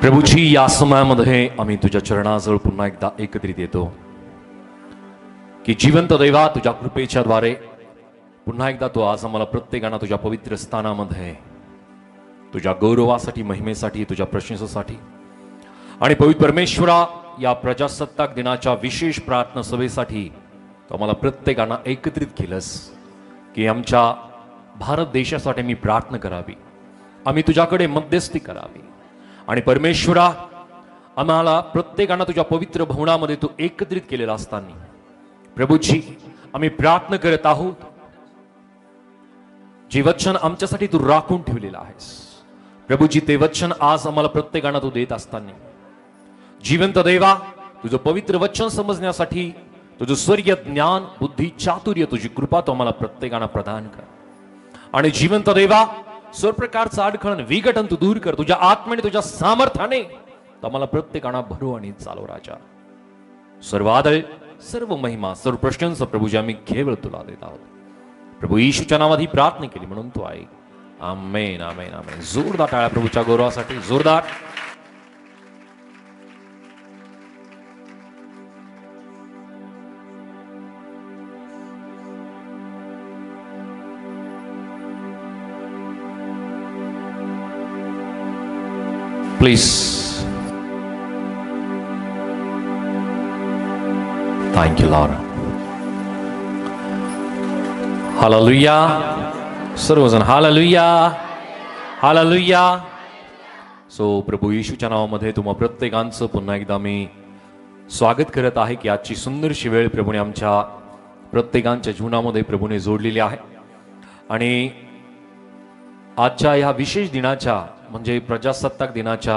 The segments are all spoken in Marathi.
प्रभूची या समयामध्ये आम्ही तुझ्या चरणाजवळ पुन्हा एकदा एकत्रित येतो की जिवंत देवा तुझ्या कृपेच्या द्वारे पुन्हा एकदा तू आज आम्हाला प्रत्येकाना तुझ्या पवित्र स्थानामध्ये तुझ्या गौरवासाठी, महिमेसाठी, तुझ्या प्रशंसेसाठी आणि पवित्र परमेश्वरा या प्रजासत्ताक दिनाच्या विशेष प्रार्थना सभेसाठी तू आम्हाला प्रत्येकाना एकत्रित केलंस की आमच्या भारत देशासाठी मी प्रार्थना करावी, आम्ही तुझ्याकडे मध्यस्थी करावी आणि परमेश्वरा आम्हाला प्रत्येकाना तुझ्या पवित्र भवनामध्ये तू एकत्रित केलेला असताना प्रभूजी आम्ही प्रार्थना करत आहोत, जे वचन आमच्यासाठी तू राखून ठेवलेलं आहेस प्रभूजी, ते वचन आज आम्हाला प्रत्येकाना तू देत असताना जिवंत देवा तुझं पवित्र वचन समजण्यासाठी तुझं स्वर्गीय ज्ञान, बुद्धी, चातुर्य, तुझी कृपा तू आम्हाला प्रत्येकाना प्रदान कर आणि जिवंत देवा सर्व प्रकारचं अडखळण, विघटन तू दूर कर, तुझ्या आत्म्याने, तुझ्या सामर्थ्याने आम्हाला प्रत्येकाना भरू आणि चालव राजा. सर्व आदर, सर्व महिमा, सर्व प्रशंसा प्रभूजी आम्ही केवळ तुला देत आहोत. प्रभू येशूच्या नावात ही प्रार्थना केली म्हणून तू ऐक. आमेन, आमेन, आमेन. जोरदार टाळ्या प्रभूच्या गौरवासाठी, जोरदार. Please. Thank you, Lord. Hallelujah. सर्वजण हालेलुया, हालेलुया. सो प्रभू येशूच्या नावामध्ये तुम्हा प्रत्येकांचं पुन्हा एकदा मी स्वागत करत आहे की आजची सुंदरशी वेळ प्रभूने आमच्या प्रत्येकांच्या जीवनामध्ये प्रभूने जोडलेली आहे आणि आजच्या ह्या विशेष दिनाच्या म्हणजे प्रजासत्ताक दिनाच्या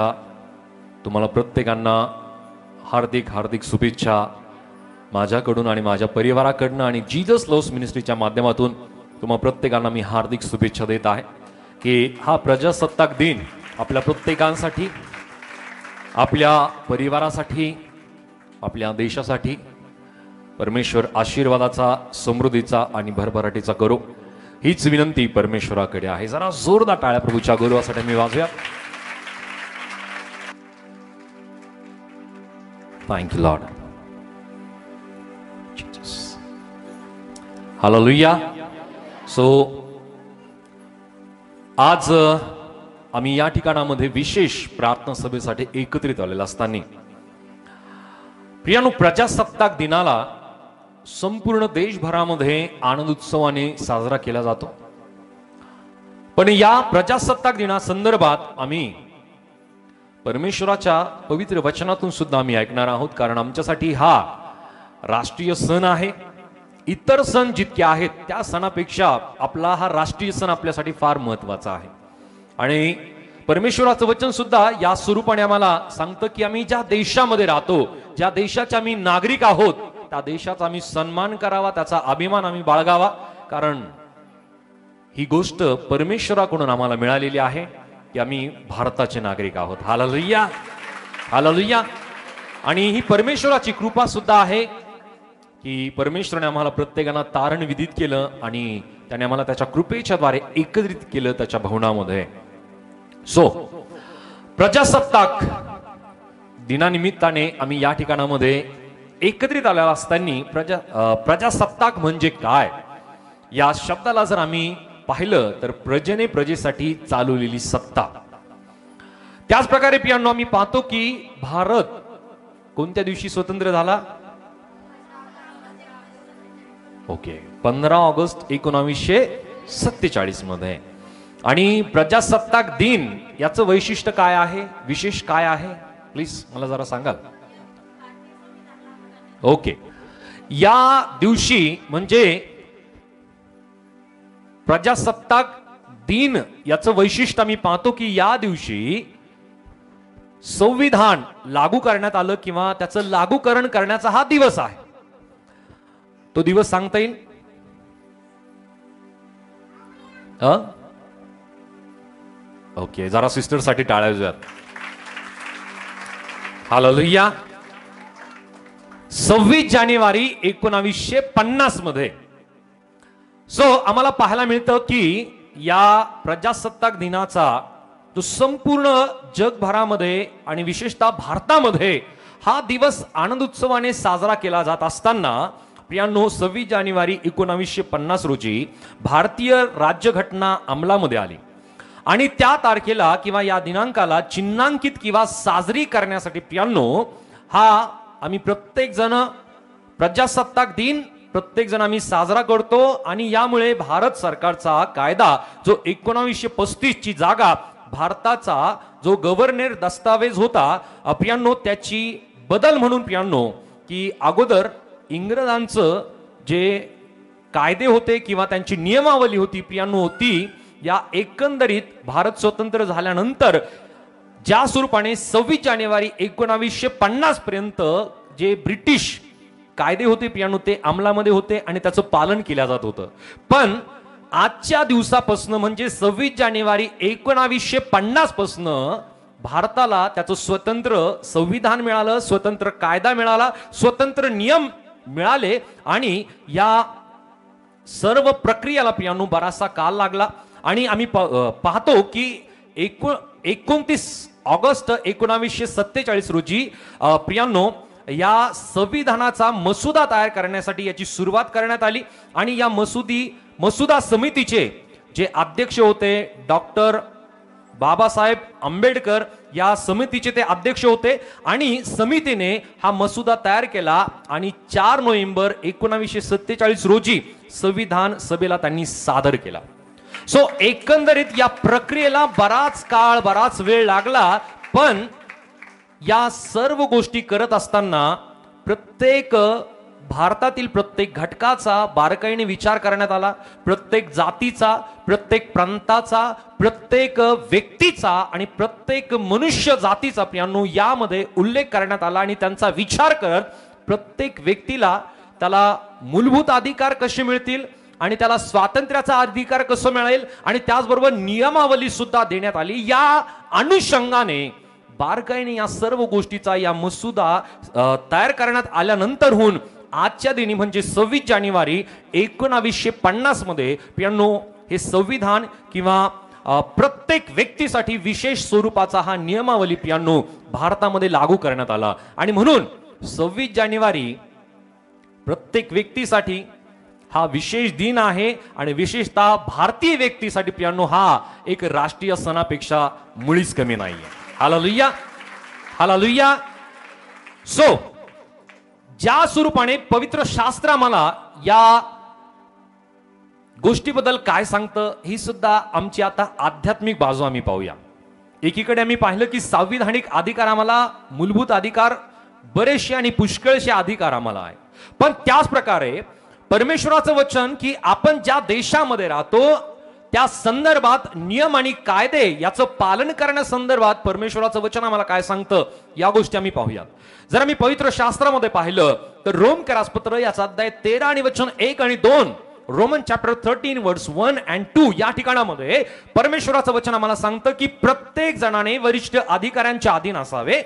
तुम्हाला प्रत्येकांना हार्दिक हार्दिक शुभेच्छा माझ्याकडून आणि माझ्या परिवाराकडून आणि जीजस लव्स मिनिस्ट्रीच्या माध्यमातून तुम्हा प्रत्येकांना मी हार्दिक शुभेच्छा देत आहे की हा प्रजासत्ताक दिन आपल्या प्रत्येकांसाठी, आपल्या परिवारासाठी, आपल्या देशासाठी परमेश्वर आशीर्वादाचा, समृद्धीचा आणि भरभराटीचा करो हीच विनंती परमेश्वराकडे आहे. जरा जोरदार टाळ्या प्रभूच्या गौरवासाठी मी वाजूया. Thank you lord. हालेलुया. सो आज आम्ही या ठिकाणामध्ये विशेष प्रार्थना सभेसाठी एकत्रित आलेला असताना प्रियानो, प्रजासत्ताक दिनाला संपूर्ण देशभरामध्ये आनंद उत्सवाने साजरा केला जातो. पण या प्रजासत्ताक दिना संदर्भात आम्ही परमेश्वराच्या पवित्र वचनातून सुद्धा आम्ही ऐकणार आहोत, कारण आमच्यासाठी हा राष्ट्रीय सण आहे. इतर सण जितके आहेत त्या सणापेक्षा आपला हा राष्ट्रीय सण आपल्यासाठी फार महत्वाचा आहे आणि परमेश्वराचं वचन सुद्धा या स्वरूपाने आम्हाला सांगतं की आम्ही ज्या देशामध्ये राहतो, ज्या देशाचे आम्ही नागरिक आहोत, त्या देशाचा आम्ही सन्मान करावा, त्याचा अभिमान आम्ही बाळगावा, कारण ही गोष्ट परमेश्वराकडून आम्हाला मिळालेली आहे की आम्ही भारताचे नागरिक आहोत. Hallelujah, hallelujah. आणि ही परमेश्वराची कृपा सुद्धा आहे की परमेश्वराने आम्हाला प्रत्येकाला तारण विधित केलं आणि त्याने आम्हाला त्याच्या कृपेच्या द्वारे एकत्रित केलं त्याच्या भवनामध्ये. सो प्रजासत्ताक दिनानिमित्ताने आम्ही या ठिकाणामध्ये एकत्रित आलेला असताना प्रजासत्ताक म्हणजे काय या शब्दाला जर आम्ही पाहिलं तर प्रजेने प्रजेसाठी चालवलेली सत्ता. त्याच प्रकारे पियानो आम्ही पाहतो की भारत कोणत्या दिवशी स्वतंत्र झाला? ओके, 15 ऑगस्ट 1947 मध्ये. आणि प्रजासत्ताक दिन याचं वैशिष्ट्य काय आहे, विशेष काय आहे, प्लीज मला जरा सांगाल. ओके, या दिवशी म्हणजे प्रजासत्ताक दिन याचं वैशिष्ट्य आम्ही पाहतो की या दिवशी संविधान लागू करण्यात आलं किंवा त्याचं लागूकरण करण्याचा हा दिवस आहे. तो दिवस सांगता येईल? ओके, जरा सिस्टर साठी टाळ्या वाजवा. हालेलुया. 26 जानेवारी 1950 मध्ये. सो आम्हाला पाहायला मिळतं की या प्रजासत्ताक दिनाचा जो संपूर्ण जगभरामध्ये आणि विशेषतः भारतामध्ये हा दिवस आनंद उत्सवाने साजरा केला जात असताना प्रियांनो 26 जानेवारी 1950 रोजी भारतीय राज्यघटना अंमलामध्ये आली आणि त्या तारखेला किंवा या दिनांकाला चिन्हांकित किंवा साजरी करण्यासाठी प्रियांनो हा आम्ही प्रत्येक जण प्रजासत्ताक दिन प्रत्येक जण आम्ही साजरा करतो आणि यामुळे भारत सरकारचा कायदा जो 1935 ची जागा भारताचा जो गव्हर्नर दस्तावेज होता प्रियांनो त्याची बदल म्हणून प्रियांनो की अगोदर इंग्रजांचं जे कायदे होते किंवा त्यांची नियमावली होती प्रियांनो होती या एकंदरीत भारत स्वतंत्र झाल्यानंतर ज्या स्वरूपाने 26 जानेवारी 1950 पर्यंत जे ब्रिटिश कायदे होते प्रियांनो ते अंमलामध्ये होते आणि त्याचं पालन केलं जात होतं. पण आजच्या दिवसापासून म्हणजे 26 जानेवारी 1950 पासून भारताला त्याचं स्वतंत्र संविधान मिळालं, स्वतंत्र कायदा मिळाला, स्वतंत्र नियम मिळाले आणि या सर्व प्रक्रियेला प्रियांनो बराचसा काळ लागला आणि आम्ही पाहतो की 29 ऑगस्ट 1947 रोजी प्रियांनो या संविधानाचा मसुदा तयार करण्यासाठी याची सुरुवात करण्यात आली आणि या मसुदा समितीचे जे अध्यक्ष होते डॉक्टर बाबासाहेब आंबेडकर या समितीचे ते अध्यक्ष होते आणि समितीने हा मसुदा तयार केला आणि 4 नोव्हेंबर 1947 रोजी संविधान सभेला त्यांनी सादर केला. सो एकंदरीत या प्रक्रियेला बराच काळ बराच वेळ लागला पण या सर्व गोष्टी करत असताना प्रत्येक भारतातील प्रत्येक घटकाचा बारकाईने विचार करण्यात आला, प्रत्येक जातीचा, प्रत्येक प्रांताचा, प्रत्येक व्यक्तीचा आणि प्रत्येक मनुष्य जातीचा प्रियांनो यामध्ये उल्लेख करण्यात आला आणि त्यांचा विचार करत प्रत्येक व्यक्तीला त्याला मूलभूत अधिकार कसे मिळतील आणि त्याला स्वातंत्र्याचा अधिकार कसं मिळेल आणि त्याचबरोबर नियमावली सुद्धा देण्यात आली. या अनुषंगाने बारकाईने या सर्व गोष्टीचा या मसुदा तयार करण्यात आल्यानंतरहून आजच्या दिनी म्हणजे 26 जानेवारी 1950 मध्ये प्रियांनो हे संविधान किंवा प्रत्येक व्यक्तीसाठी विशेष स्वरूपाचा हा नियमावली प्रियांनो भारतामध्ये लागू करण्यात आला आणि म्हणून 26 जानेवारी प्रत्येक व्यक्तीसाठी हा विशेष दिन आहे आणि विशेषतः भारतीय व्यक्तीसाठी प्रियांनो हा एक राष्ट्रीय सणापेक्षा मुळीच कमी नाहीये. Hallelujah hallelujah. सो ज्या स्वरूपाने पवित्र शास्त्र आम्हाला या गोष्टीबद्दल काय सांगतं ही सुद्धा आमची आता आध्यात्मिक बाजू आम्ही पाहूया. एकीकडे आम्ही पाहिलं की संविधानिक अधिकार आम्हाला मूलभूत अधिकार बरेचसे आणि पुष्कळसे अधिकार आम्हाला आहे पण त्याच प्रकारे परमेश्वराचं वचन की आपण ज्या देशामध्ये राहतो त्या संदर्भात नियम आणि कायदे याचं पालन करण्यासंदर्भात परमेश्वराचं वचन आम्हाला काय सांगतं या गोष्टी आम्ही पाहूयात. जर आम्ही पवित्र शास्त्रामध्ये पाहिलं तर रोमकरास पत्र याचा अध्याय 13 आणि वचन 1 आणि 2 रोमन चॅप्टर 13 वर्स 1 and 2 या ठिकाणामध्ये परमेश्वराचं वचन आम्हाला सांगतं की प्रत्येक जणाने वरिष्ठ अधिकाऱ्यांच्या अधीन असावे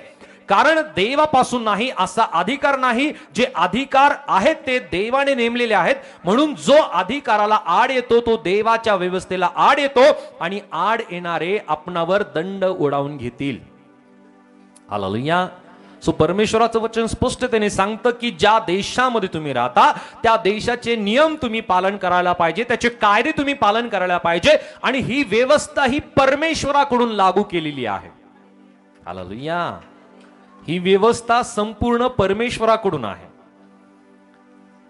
कारण देवापासून नाही असा अधिकार नाही, जे अधिकार आहेत ते देवाने नेमलेले आहेत म्हणून जो अधिकाराला आड येतो तो देवाच्या व्यवस्थेला आड येतो आणि आड येणारे आपणावर दंड ओढावून घेतील. हालेलुया. सो परमेश्वराचं वचन स्पष्टतेने सांगतं की ज्या देशामध्ये तुम्ही राहता त्या देशाचे नियम तुम्ही पालन करायला पाहिजे, त्याचे कायदे तुम्ही पालन करायला पाहिजे आणि ही व्यवस्था ही परमेश्वराकडून लागू केलेली आहे. हालेलुया. ही व्यवस्था संपूर्ण परमेश्वराकडून आहे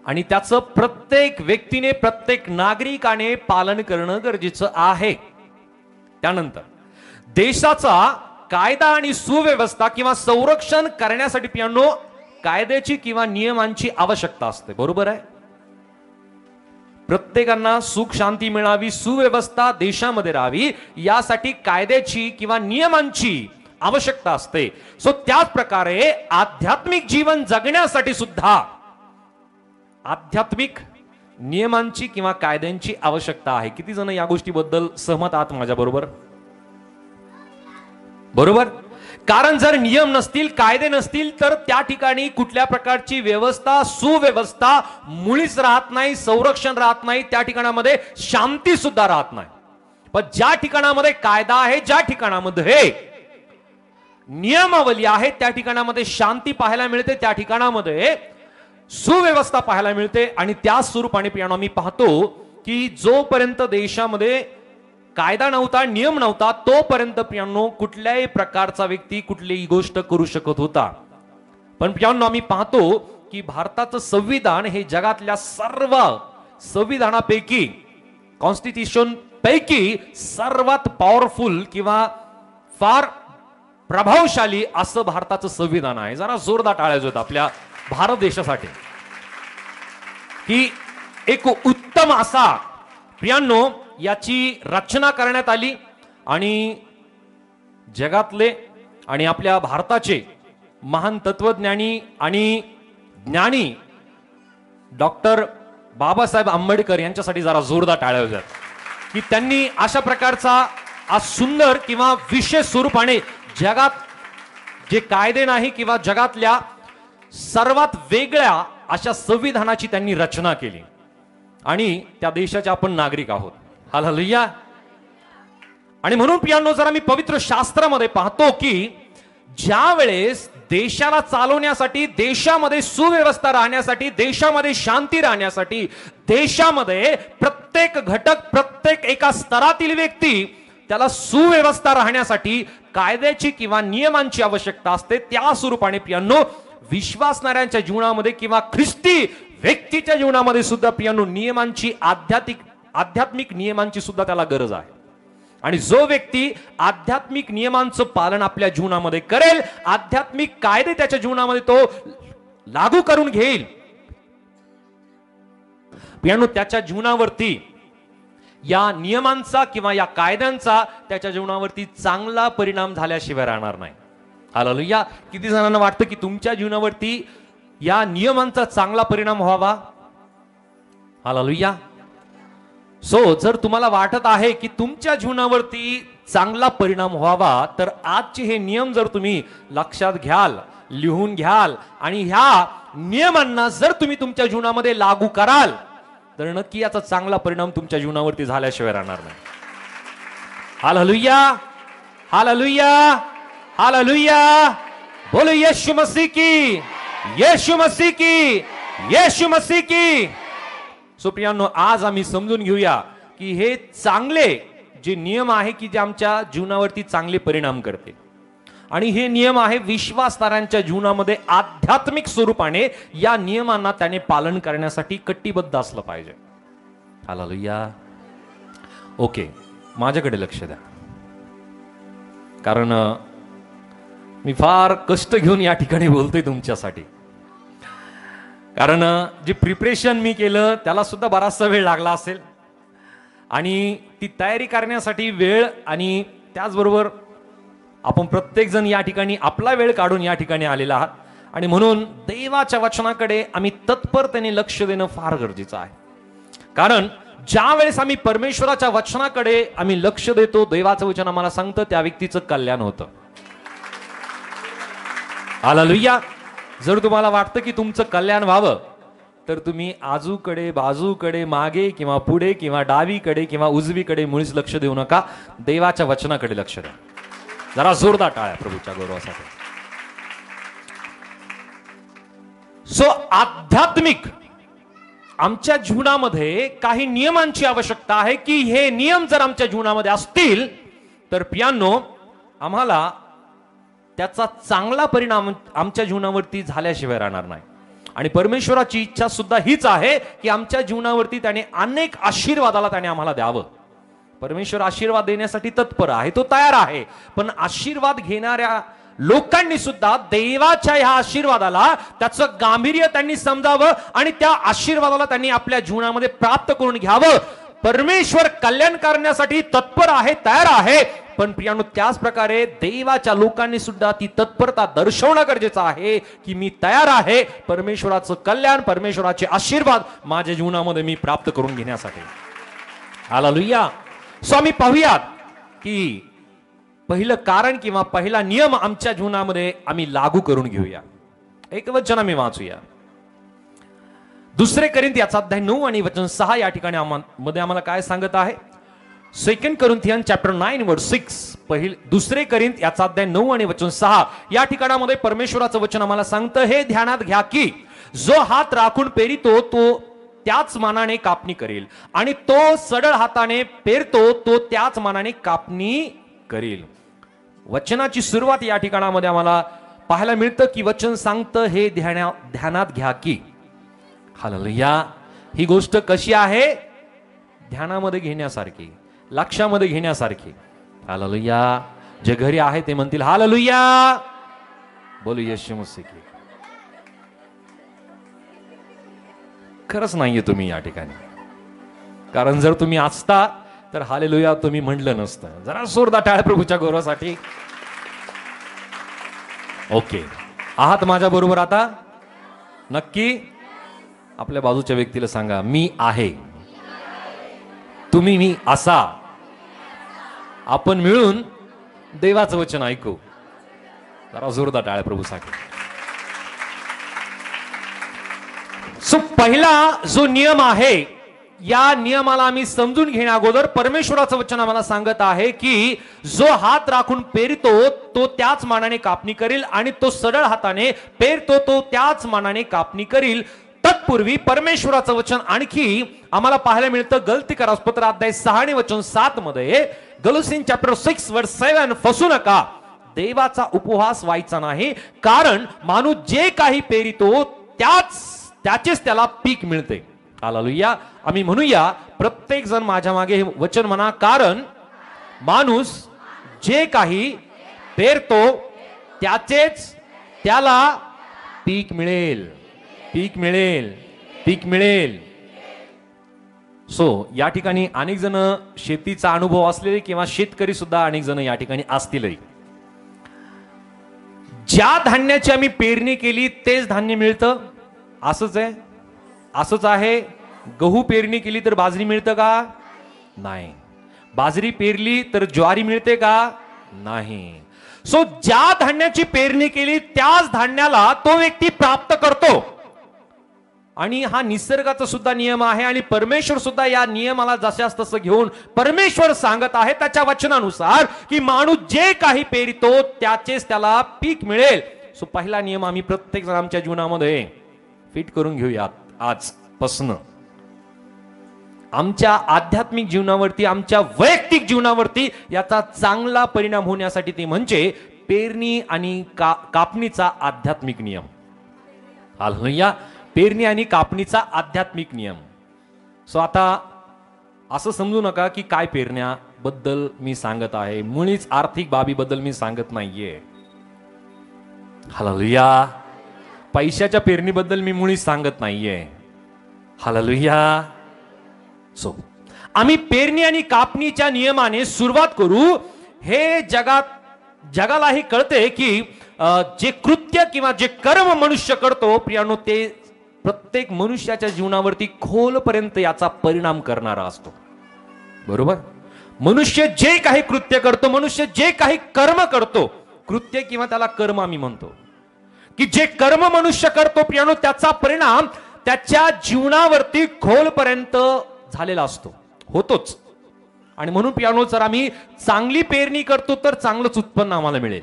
आणि त्याचं प्रत्येक व्यक्तीने प्रत्येक नागरिकाने पालन करणं गरजेचं आहे. त्यानंतर देशाचा कायदा आणि सुव्यवस्था किंवा संरक्षण करण्यासाठी प्रियांनो कायद्याची किंवा नियमांची आवश्यकता असते. बरोबर आहे. प्रत्येकांना सुख शांती मिळावी, सुव्यवस्था देशामध्ये राहावी यासाठी कायद्याची किंवा नियमांची आवश्यकता असते. सो त्याच प्रकारे आध्यात्मिक जीवन जगण्यासाठी सुद्धा आध्यात्मिक नियमांची किंवा कायद्यांची आवश्यकता आहे. किती जण या गोष्टीबद्दल सहमत आहात माझ्या बरोबर? बरोबर. कारण जर नियम नसतील, कायदे नसतील तर त्या ठिकाणी कुठल्या प्रकारची व्यवस्था सुव्यवस्था मुळीच राहत नाही, संरक्षण राहत नाही, त्या ठिकाणामध्ये शांती सुद्धा राहत नाही. पण ज्या ठिकाणामध्ये कायदा आहे, ज्या ठिकाणामध्ये नियमावली आहे, त्या ठिकाणामध्ये शांती पाहायला मिळते, त्या ठिकाणामध्ये सुव्यवस्था पाहायला मिळते. आणि त्या स्वरूपाने प्रियानो मी पाहतो की जोपर्यंत देशामध्ये कायदा नव्हता, नियम नव्हता, तोपर्यंत प्रियानो कुठल्याही प्रकारचा व्यक्ती कुठलीही गोष्ट करू शकत होता. पण प्रियानो आम्ही पाहतो की भारताचं संविधान हे जगातल्या सर्व संविधानापैकी, कॉन्स्टिट्यूशन पैकी सर्वात पॉवरफुल किंवा फार प्रभावशाली असं भारताचं संविधान आहे. जरा जोरदार टाळ्या होत आपल्या भारत देशासाठी की एक उत्तम असा प्रियानो याची रचना करण्यात आली. आणि जगातले आणि आपल्या भारताचे महान तत्वज्ञानी आणि ज्ञानी डॉक्टर बाबासाहेब आंबेडकर यांच्यासाठी जरा जोरदार टाळ्या होत्यात की त्यांनी अशा प्रकारचा आज सुंदर किंवा विशेष स्वरूपाने जगात जे कायदे नाही किंवा जगातल्या सर्वात वेगळ्या अशा संविधानाची त्यांनी रचना केली. आणि त्या देशाचे आपण नागरिक आहोत. हालेलुया. आणि म्हणून प्रियानो जरा मी पवित्र शास्त्रामध्ये पाहतो की ज्या वेळेस देशाला चालवण्यासाठी, देशामध्ये सुव्यवस्था राहण्यासाठी, देशामध्ये शांती राहण्यासाठी, देशामध्ये प्रत्येक घटक, प्रत्येक एका स्तरातील व्यक्ती त्याला सुव्यवस्था राहण्यासाठी कायद्याची किंवा नियमांची आवश्यकता असते, त्या स्वरूपाने प्रियानो विश्वासणाऱ्यांच्या जीवनामध्ये किंवा ख्रिस्ती व्यक्तीच्या जीवनामध्ये सुद्धा प्रियानो नियमांची, आध्यात्मिक नियमांची सुद्धा त्याला गरज आहे. आणि जो व्यक्ती आध्यात्मिक नियमांचं पालन आपल्या जीवनामध्ये करेल, आध्यात्मिक कायदे त्याच्या जीवनामध्ये तो लागू करून घेईल, प्रियानो त्याच्या जीवनावरती या नियमांचा किंवा या कायद्यांचा त्याच्या जीवनावरती चांगला परिणाम झाल्याशिवाय राहणार नाही. हालेलुया. किती जणांना वाटतं की तुमच्या जीवनावरती या नियमांचा चांगला परिणाम व्हावा? हालेलुया. जर तुम्हाला वाटत आहे की तुमच्या जीवनावरती चांगला परिणाम व्हावा, तर आजचे हे नियम जर तुम्ही लक्षात घ्याल, लिहून घ्याल आणि ह्या नियमांना जर तुम्ही तुमच्या जीवनामध्ये लागू कराल, तर नक्की याचा चांगला परिणाम तुमच्या जीवनावरती झाल्याशिवाय राहणार नाही. हालेलुया. हालेलुया. हालेलुया. बोलो यीशु मसीह की, यीशु मसीह की, यीशु मसीह की. प्रियानो आज आम्ही समजून घेऊया की हे चांगले जे नियम आहे की जे आमच्या जीवनावरती चांगले परिणाम करते. आणि हे नियम आहे विश्वासणाऱ्यांच्या जीवनामध्ये आध्यात्मिक स्वरूपाने या नियमांना त्याने पालन करण्यासाठी कटिबद्ध असलं पाहिजे. हालेलुया. ओके, माझ्याकडे लक्ष द्या, कारण मी फार कष्ट घेऊन या ठिकाणी बोलतोय तुमच्यासाठी. कारण जे प्रिपरेशन मी केलं त्याला सुद्धा बराचसा वेळ लागला असेल, आणि ती तयारी करण्यासाठी वेळ, आणि त्याचबरोबर आपण प्रत्येक जण या ठिकाणी आपला वेळ काढून या ठिकाणी आलेला आहात. आणि म्हणून देवाच्या वचनाकडे आम्ही तत्परतेने लक्ष देणं फार गरजेचं आहे. कारण ज्या वेळेस आम्ही परमेश्वराच्या वचनाकडे आम्ही लक्ष देतो, देवाचं वचन आम्हाला सांगतं त्या व्यक्तीचं कल्याण होतं. हालेलुया. जर तुम्हाला वाटतं की तुमचं कल्याण व्हावं, तर तुम्ही आजूकडे, बाजूकडे, मागे किंवा पुढे किंवा डावीकडे किंवा उजवीकडे मुळीच लक्ष देऊ नका. देवाच्या वचनाकडे लक्ष द्या. जरा जोरदार टाळ्या प्रभूच्या गौरवासाठी. आध्यात्मिक आमच्या जीवनामध्ये काही नियमांची आवश्यकता आहे की हे नियम जर आमच्या जीवनामध्ये असतील, तर प्रियानो आम्हाला त्याचा चांगला परिणाम आमच्या जीवनावरती झाल्याशिवाय राहणार नाही. आणि परमेश्वराची इच्छा सुद्धा हीच आहे की आमच्या जीवनावरती त्याने अनेक आशीर्वादाला त्याने आम्हाला द्यावं. परमेश्वर आशीर्वाद देण्यासाठी तत्पर आहे, तो तयार आहे. पण आशीर्वाद घेणाऱ्या लोकांनी सुद्धा देवाच्या ह्या आशीर्वादाला त्याचं गांभीर्य त्यांनी समजावं आणि त्या आशीर्वादाला त्यांनी आपल्या जीवनामध्ये प्राप्त करून घ्यावं. परमेश्वर कल्याण करण्यासाठी तत्पर आहे, तयार आहे. पण प्रियानो त्याच प्रकारे देवाच्या लोकांनी सुद्धा ती तत्परता दर्शवणं गरजेचं आहे की मी तयार आहे परमेश्वराचं कल्याण, परमेश्वराचे आशीर्वाद माझ्या जीवनामध्ये मी प्राप्त करून घेण्यासाठी. हालेलुया. आम्ही पाहूयात की पहिलं कारण किंवा पहिला नियम आमच्या जीवनामध्ये आम्ही लागू करून घेऊया. एक वचन आम्ही वाचूया. 2 कोरिंथियाचा अध्याय 9 आणि वचन 6 या ठिकाणी मध्ये आम्हाला काय सांगत आहे? 2 Corinthians chapter 9 verse 6, दुसरे करिंथ याचा अध्याय 9 आणि वचन 6 या ठिकाणामध्ये परमेश्वराचं वचन आम्हाला सांगतं, हे ध्यानात घ्या की जो हात राखून पेरितो तो त्याच मानाने कापणी करेल, आणि तो सडळ हाताने पेरतो तो त्याच मानाने कापणी करेल. वचनाची सुरुवात या ठिकाणामध्ये आम्हाला पाहायला मिळतं की वचन सांगतं, हे ध्यानात घ्या की. हालेलुया. ही गोष्ट कशी आहे? ध्यानामध्ये घेण्यासारखी, लक्षामध्ये घेण्यासारखी. हालेलुया. जे घरी आहे ते म्हणतील हालेलुया. बोलू येशू मसीह की. खरंच नाहीये तुम्ही या ठिकाणी, कारण जर तुम्ही असता तर हालेलुया तुम्ही म्हटलं नसतं. जरा जोरदार टाळ्या प्रभूच्या गौरवासाठी. ओके, आहात माझ्या बरोबर आता? नक्की. आपल्या बाजूच्या व्यक्तीला सांगा, मी आहे. तुम्ही मी असा. आपण मिळून देवाचं वचन ऐकू. जरा जोरदार टाळ्या प्रभूसाठी. सो पहिला जो नियम आहे, या नियमाला आम्ही समजून घेण्या अगोदर परमेश्वराचं वचन आम्हाला सांगत आहे की जो हात राखून पेरतो तो त्याच मानाने कापणी करील, आणि तो सरळ हाताने पेरतो तो त्याच मानाने कापणी करील. तत्पूर्वी परमेश्वराचं वचन आणखी आम्हाला पाहायला मिळतं गलतीकारास पत्र अध्याय 6 आणि वचन 7 मध्ये. गलोसियन चॅप्टर 6 वर्स 7, फसू नका, देवाचा उपहास व्हायचा नाही, कारण माणूस जे काही पेरितो त्याचेच त्याला पीक मिळते. हालेलुया. आम्ही म्हणूया, प्रत्येक जण माझ्या मागे हे वचन म्हणा, कारण माणूस जे काही पेरतो त्याचेच त्याला पीक मिळेल. पीक मिळेल, पीक मिळेल. सो या ठिकाणी अनेक जण शेतीचा अनुभव असलेले किंवा शेतकरी सुद्धा अनेक जण या ठिकाणी असतीलही. ज्या धान्याची आम्ही पेरणी केली तेच धान्य मिळतं असंच आहे? असंच आहे. गहू पेरणी केली तर बाजरी मिळतं का? नाही. बाजरी पेरली तर ज्वारी मिळते का? नाही. सो ज्या धान्याची पेरणी केली त्याच धान्याला तो व्यक्ती प्राप्त करतो, आणि हा निसर्गाचा सुद्धा नियम आहे. आणि परमेश्वर सुद्धा या नियमाला जशास तसं घेऊन परमेश्वर सांगत आहे त्याच्या वचनानुसार की माणूस जे काही पेरितो त्याचेच त्याला पीक मिळेल. सो पहिला नियम आम्ही प्रत्येक जण आमच्या जीवनामध्ये फिट करून घेऊयात आजपासून. आमच्या आध्यात्मिक जीवनावरती, आमच्या वैयक्तिक जीवनावरती याचा चांगला परिणाम होण्यासाठी ते म्हणजे पेरणी आणि कापणीचा आध्यात्मिक नियम. हालेलुया. पेरणी आणि कापणीचा आध्यात्मिक नियम. सो आता असं समजू नका की काय पेरण्याबद्दल मी सांगत आहे, मुळीच आर्थिक बाबीबद्दल मी सांगत नाहीये. हालेलुया. पैशाच्या पेरणीबद्दल मी मुळीच सांगत नाहीये. हालेलुया. सो आम्ही पेरणी आणि कापणीच्या नियमाने सुरुवात करू. हे जगालाही कळते की जे कृत्य किंवा जे कर्म मनुष्य करतो प्रियानो, ते प्रत्येक मनुष्याच्या जीवनावरती खोलपर्यंत याचा परिणाम करणारा असतो. बरोबर? मनुष्य जे काही कृत्य करतो, मनुष्य जे काही कर्म करतो, कृत्य किंवा त्याला कर्म आम्ही म्हणतो, की जे कर्म मनुष्य करतो प्रियानो, त्याचा परिणाम त्याच्या जीवनावरती खोलपर्यंत झालेला असतो, होतोच. आणि म्हणून प्रियानो, जर आम्ही चांगली पेरणी करतो तर चांगलंच उत्पन्न आम्हाला मिळेल.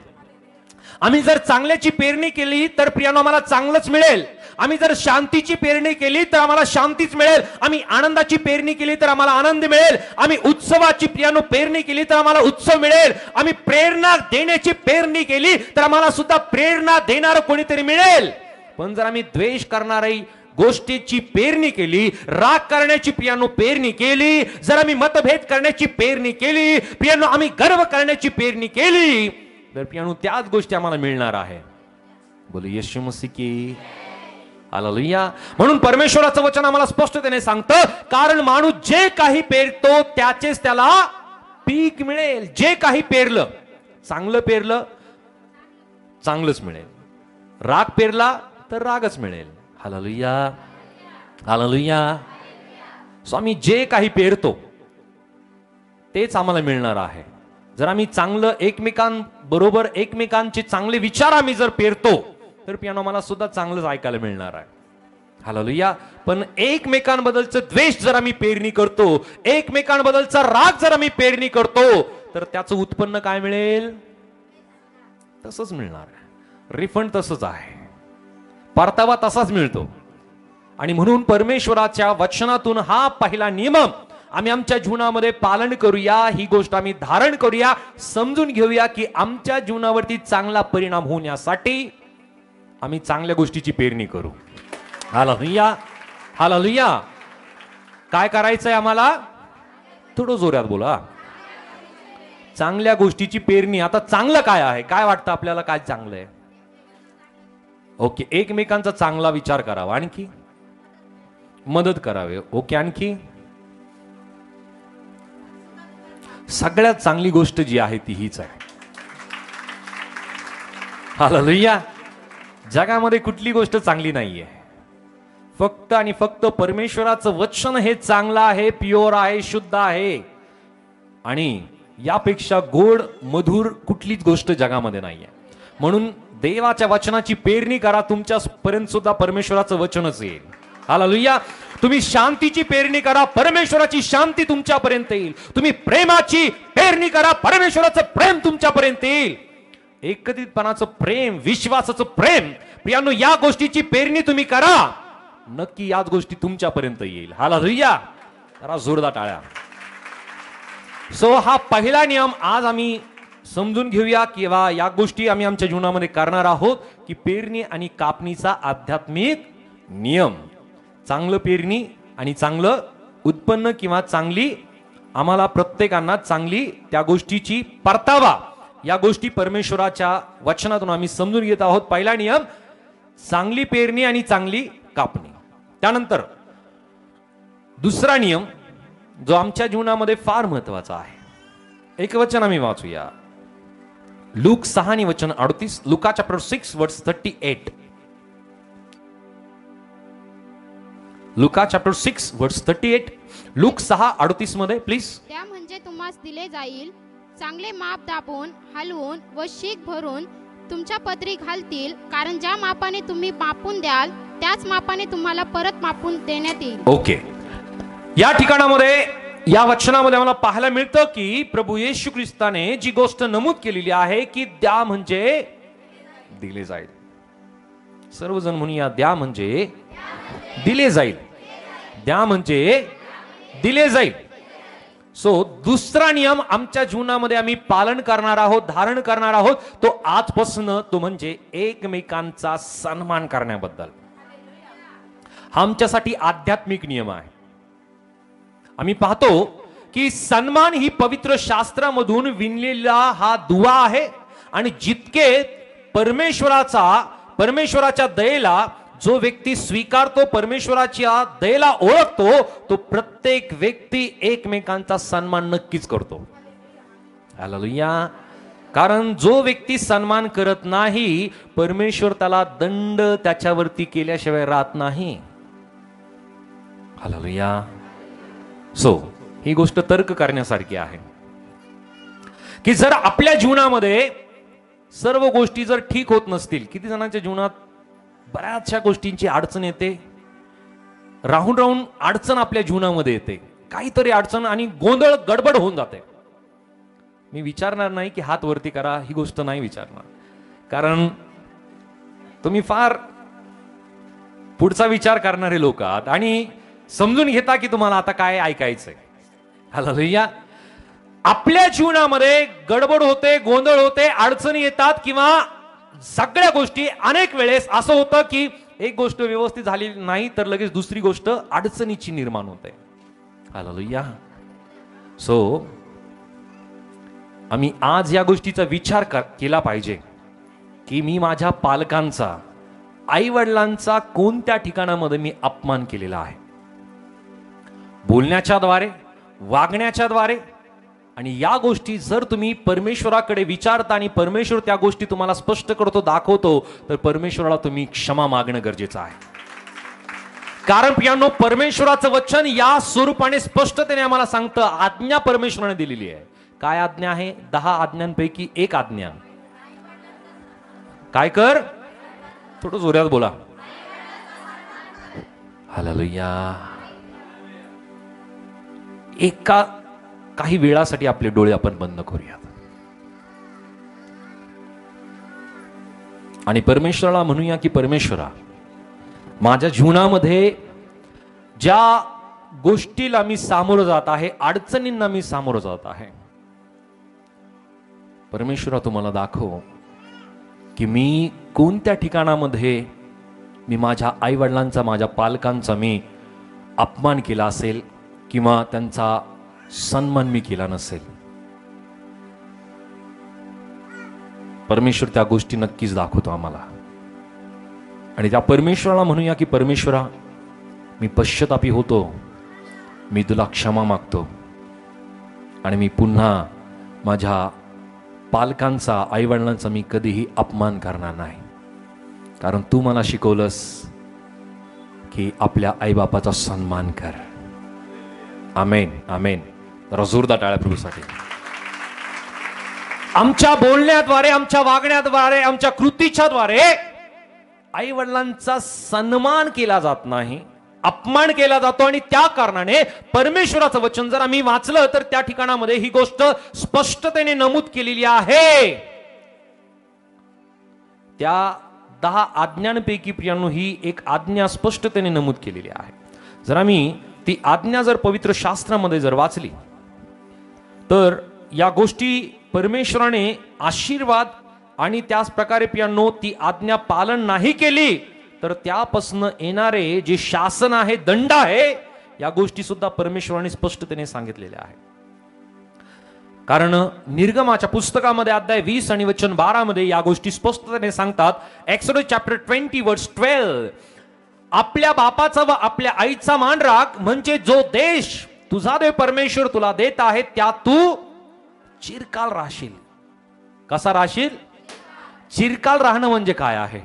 आम्ही जर चांगल्याची पेरणी केली तर प्रियानो आम्हाला चांगलंच मिळेल. आम्ही जर शांतीची पेरणी केली तर आम्हाला शांतीच मिळेल. आम्ही आनंदाची पेरणी केली तर आम्हाला आनंद मिळेल. आम्ही उत्सवाची प्रियानो पेरणी केली तर आम्हाला उत्सव मिळेल. आम्ही प्रेरणा देण्याची पेरणी केली तर आम्हाला सुद्धा प्रेरणा देणारं कोणीतरी मिळेल. पण जर आम्ही द्वेष करणारी गोष्टीची पेरणी केली, राग करण्याची प्रियानो पेरणी केली, जर आम्ही मतभेद करण्याची पेरणी केली प्रियानो, आम्ही गर्व करण्याची पेरणी केली, तर प्रियानो त्याच गोष्टी आम्हाला मिळणार आहे. बोलू येशू मसीह की. हालेलुया. म्हणून परमेश्वराचं वचन आम्हाला स्पष्टतेने सांगतं, कारण माणूस जे काही पेरतो त्याचेच त्याला पीक मिळेल. जे काही पेरलं, चांगलं पेरलं चांगलंच मिळेल, राग पेरला तर रागच मिळेल. हालेलुया. हालेलुया. स्वामी जे काही पेरतो तेच आम्हाला मिळणार आहे. जर आम्ही चांगलं एकमेकांबरोबर, एकमेकांचे चांगले विचार आम्ही जर पेरतो तर पियानो मला सुद्धा चांगलंच ऐकायला मिळणार आहे. हालेलुया. पण एकमेकांबद्दलचं द्वेष जर आम्ही पेरणी करतो, एकमेकांबद्दलचा राग जर आम्ही पेरणी करतो, तर त्याचं उत्पन्न काय मिळेल? तसंच मिळणार. रिफंड तसंच आहे, परतावा तसाच मिळतो. आणि म्हणून परमेश्वराच्या वचनातून हा पहिला नियम आम्ही आमच्या जीवनामध्ये पालन करूया, ही गोष्ट आम्ही धारण करूया, समजून घेऊया की आमच्या जीवनावरती चांगला परिणाम होण्यासाठी आम्ही चांगल्या गोष्टीची पेरणी करू. Hallelujah, hallelujah. काय करायचंय आम्हाला? थोडं जोरात बोला. चांगल्या गोष्टीची पेरणी. आता चांगलं काय आहे? काय वाटतं आपल्याला काय चांगलं आहे? ओके, एकमेकांचा चांगला विचार करावा, आणखी मदत करावे. ओके, आणखी सगळ्यात चांगली गोष्ट जी आहे ती हीच आहे. हालेलुया. जगामध्ये कुठली गोष्ट चांगली नाहीये. फक्त आणि फक्त परमेश्वराचं वचन हे चांगलं आहे, प्युअर आहे, शुद्ध आहे. आणि यापेक्षा गोड मधुर कुठलीच गोष्ट जगामध्ये नाहीये. म्हणून देवाच्या वचनाची पेरणी करा. तुमच्या पर्यंत सुद्धा परमेश्वराचं वचनच येईल. हालेलुया. तुम्ही शांतीची पेरणी करा, परमेश्वराची शांती तुमच्यापर्यंत येईल. तुम्ही प्रेमाची पेरणी करा, परमेश्वराचं प्रेम तुमच्यापर्यंत येईल. एकत्रितपणाचं प्रेम, विश्वासाचं प्रेम, प्रियांनो, या गोष्टीची पेरणी तुम्ही करा, नक्की याच गोष्टी तुमच्यापर्यंत येईल. हालेलुया. जरा जोरदार टाळ्या. सो हा पहिला नियम आज आम्ही समजून घेऊया, किंवा या गोष्टी आम्ही आमच्या जीवनामध्ये करणार आहोत, की पेरणी आणि कापणीचा आध्यात्मिक नियम. चांगलं पेरणी आणि चांगलं उत्पन्न, किंवा चांगली आम्हाला प्रत्येकांना चांगली त्या गोष्टीची परतावा, या गोष्टी परमेश्वराच्या वचनातून आम्ही समजून घेत आहोत. पहिला नियम चांगली पेरणी आणि चांगली कापणी. त्यानंतर दुसरा नियम जो आमच्या जीवनामध्ये फार महत्वाचा आहे. एक वचन आम्ही वाचूया. लूक 6 आणि वचन 38. लुका चॅप्टर 6 वर्स 38. लुका चॅप्टर 6 वर्स 38. लूक 6:38 मध्ये प्लीज. त्या म्हणजे तुम्हास दिले जाईल, चांगले माप दाबून, हलवून व शीख भरून तुमच्या पदरी घालतील, कारण ज्या मापाने तुम्ही मापून द्याल त्याच मापाने तुम्हाला परत मापून देण्यात येईल. ओके, या ठिकाणामध्ये, या वचनामध्ये आम्हाला पाहायला मिळतं की प्रभू येशू ख्रिस्ताने जी गोष्ट नमूद केलेली आहे की द्या म्हणजे दिले जाईल. सर्वजण म्हणूया, द्या म्हणजे दिले जाईल. द्या म्हणजे दिले जाईल. सो दुसरा नियम आमच्या जीवनामध्ये आम्ही पालन करणार आहोत, धारण करणार आहोत, तो आजपासून, तो म्हणजे एकमेकांचा सन्मान करण्याबद्दल. हा आमच्यासाठी आध्यात्मिक नियम आहे. आम्ही पाहतो की सन्मान ही पवित्र शास्त्रामधून विणलेला हा दुवा आहे. आणि जितके परमेश्वराच्या दयेला जो व्यक्ती स्वीकारतो, परमेश्वराच्या दयेला ओळखतो, तो प्रत्येक व्यक्ती एकमेकांचा सन्मान नक्कीच करतो. हालेलुया. कारण जो व्यक्ती सन्मान करत नाही, परमेश्वर त्याला दंड त्याच्यावरती केल्याशिवाय राहत नाही. हालेलुया. सो ही गोष्ट तर्क करण्यासारखी आहे की जर आपल्या जीवनामध्ये सर्व गोष्टी जर ठीक होत नसतील, किती जणांच्या जीवनात बऱ्याचशा गोष्टींची अडचण येते, राहून राहून अडचण आपल्या जीवनामध्ये येते, काहीतरी अडचण आणि गोंधळ गडबड होऊन जाते. मी विचारणार नाही की हात वरती करा, ही गोष्ट नाही विचारणार, कारण तुम्ही फार पुढचा विचार करणारे लोक आहात आणि समजून घेता की तुम्हाला आता काय ऐकायचंय. हालेलुया. आपल्या जीवनामध्ये गडबड होते, गोंधळ होते, अडचणी येतात, किंवा सगळ्या गोष्टी अनेक वेळेस असं होतं की एक गोष्ट व्यवस्थित झाली नाही तर लगेच दुसरी गोष्ट अडचणीची निर्माण होते. हालेलुया. सो आम्ही आज या गोष्टीचा विचार केला पाहिजे की मी माझ्या पालकांचा, आई वडिलांचा कोणत्या ठिकाणामध्ये मी अपमान केलेला आहे, बोलण्याच्या द्वारे, वागण्याच्या द्वारे. आणि या गोष्टी जर तुम्ही परमेश्वराकडे विचारता आणि परमेश्वर त्या गोष्टी तुम्हाला स्पष्ट करतो, दाखवतो, तर परमेश्वराला तुम्ही क्षमा मागणं गरजेचं आहे. कारण प्रियांनो, परमेश्वराचं वचन या स्वरूपाने स्पष्टतेने आम्हाला सांगतं, आज्ञा परमेश्वराने दिलेली आहे. काय आज्ञा आहे? 10 आज्ञांपैकी एक आज्ञा. काय कर? थोडं जोरात बोला. हालेलुया. काही वेळासाठी आपले डोळे आपण बंद करूयात आणि परमेश्वराला म्हणूया की परमेश्वरा, माझ्या जीवनामध्ये ज्या गोष्टीला मी सामोरं जात आहे, अडचणींना मी सामोरं जात आहे, परमेश्वरा तुम्हाला दाखव की मी कोणत्या ठिकाणामध्ये मी माझ्या आई वडिलांचा, माझ्या पालकांचा मी अपमान केला असेल किंवा त्यांचा सन्मान मी केला नसेल. परमेश्वर त्या गोष्टी नक्कीच दाखवतो आम्हाला. आणि त्या परमेश्वराला म्हणूया की परमेश्वरा, मी पश्चातापी होतो, मी तुला क्षमा मागतो आणि मी पुन्हा माझ्या पालकांचा, आईवडिलांचा मी कधीही अपमान करणार नाही. कारण तू मला शिकवलंस की आपल्या आईबापाचा सन्मान कर. आमेन, आमेन. जोरदार टाळ्या प्रभूसाठी. आमच्या बोलण्याद्वारे, आमच्या वागण्याद्वारे, आमच्या कृतीच्या द्वारे आई वडिलांचा सन्मान केला जात नाही, अपमान केला जातो. आणि त्या कारणाने परमेश्वराचं वचन जर आम्ही वाचलं तर त्या ठिकाणामध्ये ही गोष्ट स्पष्टतेने नमूद केलेली आहे. त्या 10 आज्ञांपैकी प्रियांनो ही एक आज्ञा स्पष्टतेने नमूद केलेली आहे. जर आम्ही ती आज्ञा जर पवित्र शास्त्रामध्ये जर वाचली तर या गोष्टी परमेश्वराने आशीर्वाद आणि त्याच प्रकारे प्रियांनो ती आज्ञा पालन नाही केली तर त्यापासून येणारे जे शासन आहे, दंड आहे, या गोष्टी सुद्धा परमेश्वराने स्पष्टतेने सांगितलेल्या आहे. कारण निर्गमाच्या पुस्तकामध्ये अध्याय 20 आणि वचन 12 मध्ये या गोष्टी स्पष्टतेने सांगतात. एक्सोडस चॅप्टर 20 वर्स 12, आपल्या बापाचा व आपल्या आईचा मान राख, म्हणजे जो देश तुझा देव परमेश्वर तुला देत आहे त्या तू चिरकाल राहशील. कसा राहशील? चिरकाल राहणं म्हणजे काय आहे?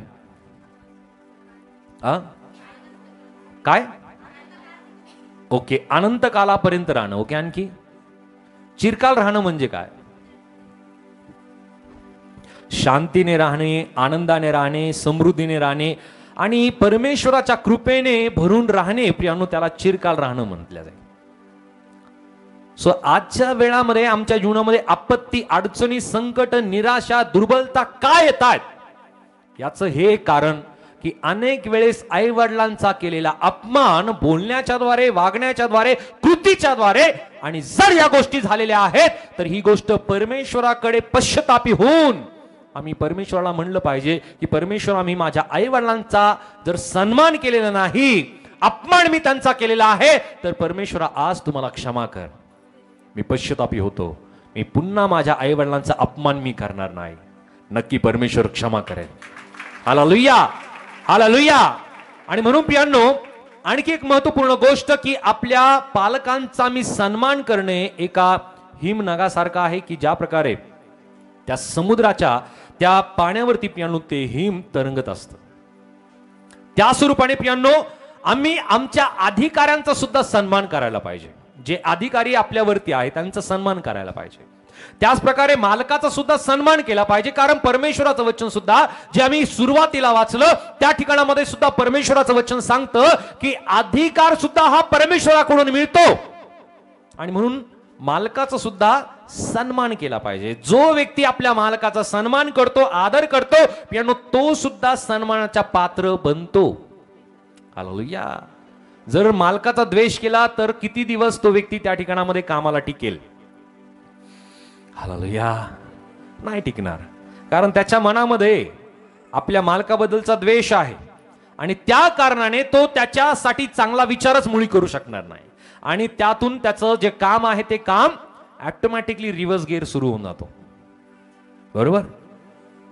काय? ओके, अनंत कालापर्यंत राहणं. ओके, आणखी चिरकाल राहणं म्हणजे काय? शांतीने राहणे, आनंदाने राहणे, समृद्धीने राहणे आणि परमेश्वराच्या कृपेने भरून राहणे प्रियांनो, त्याला चिरकाल राहणं म्हटलं जाईल. सो आजच्या वेळामध्ये आमच्या जीवनामध्ये आपत्ती, अडचणी, संकट, निराशा, दुर्बलता काय येतात याचं हे कारण की अनेक वेळेस आई वडिलांचा केलेला अपमान बोलण्याच्या द्वारे, वागण्याच्या द्वारे, कृतीच्या द्वारे, आणि जर या गोष्टी झालेल्या आहेत तर ही गोष्ट परमेश्वराकडे पश्चातापी होऊन आम्ही परमेश्वराला म्हणलं पाहिजे की परमेश्वर, आम्ही माझ्या आई वडिलांचा जर सन्मान केलेला नाही, अपमान मी त्यांचा केलेला आहे, तर परमेश्वरा आज तुम्हाला क्षमा कर. मी पश्चातापी होतो, मी पुन्हा माझ्या आई वडिलांचा अपमान मी करणार नाही. नक्की परमेश्वर क्षमा करेल. Hallelujah, hallelujah. आणि म्हणून प्रियांनो आणखी एक महत्वपूर्ण गोष्ट की आपल्या पालकांचा मी सन्मान करणे एका हिमनगासारखा आहे की ज्या प्रकारे त्या समुद्राच्या त्या पाण्यावरती प्रियांनो ते हिम तरंगत असतं, त्या स्वरूपाने प्रियांनो आम्ही आमच्या अधिकाऱ्यांचा सुद्धा सन्मान करायला पाहिजे. जे अधिकारी आपल्यावरती आहेत त्यांचा सन्मान करायला पाहिजे. त्याच प्रकारे मालकाचा सुद्धा सन्मान केला पाहिजे. कारण परमेश्वराचं वचन सुद्धा जे आम्ही सुरुवातीला वाचलं त्या ठिकाणामध्ये सुद्धा परमेश्वराचं वचन सांगतं की अधिकार सुद्धा हा परमेश्वराकडून मिळतो आणि म्हणून मालकाचा सुद्धा सन्मान केला पाहिजे. जो व्यक्ती आपल्या मालकाचा सन्मान करतो, आदर करतो प्रियांनो, तो सुद्धा सन्मानाचा पात्र बनतो. हालेलुया. जर मालकाचा द्वेष केला तर किती दिवस तो व्यक्ती त्या ठिकाणामध्ये कामाला टिकेल? हालेलुया, नाही टिकणार. कारण त्याच्या मनामध्ये आपल्या मालकाबद्दलचा द्वेष आहे आणि त्या कारणाने तो त्याच्यासाठी चांगला विचारच मुळी करू शकणार नाही आणि त्यातून त्याचं जे काम आहे ते काम ऑटोमॅटिकली रिव्हर्स गिअर सुरू होऊन जातो. बरोबर?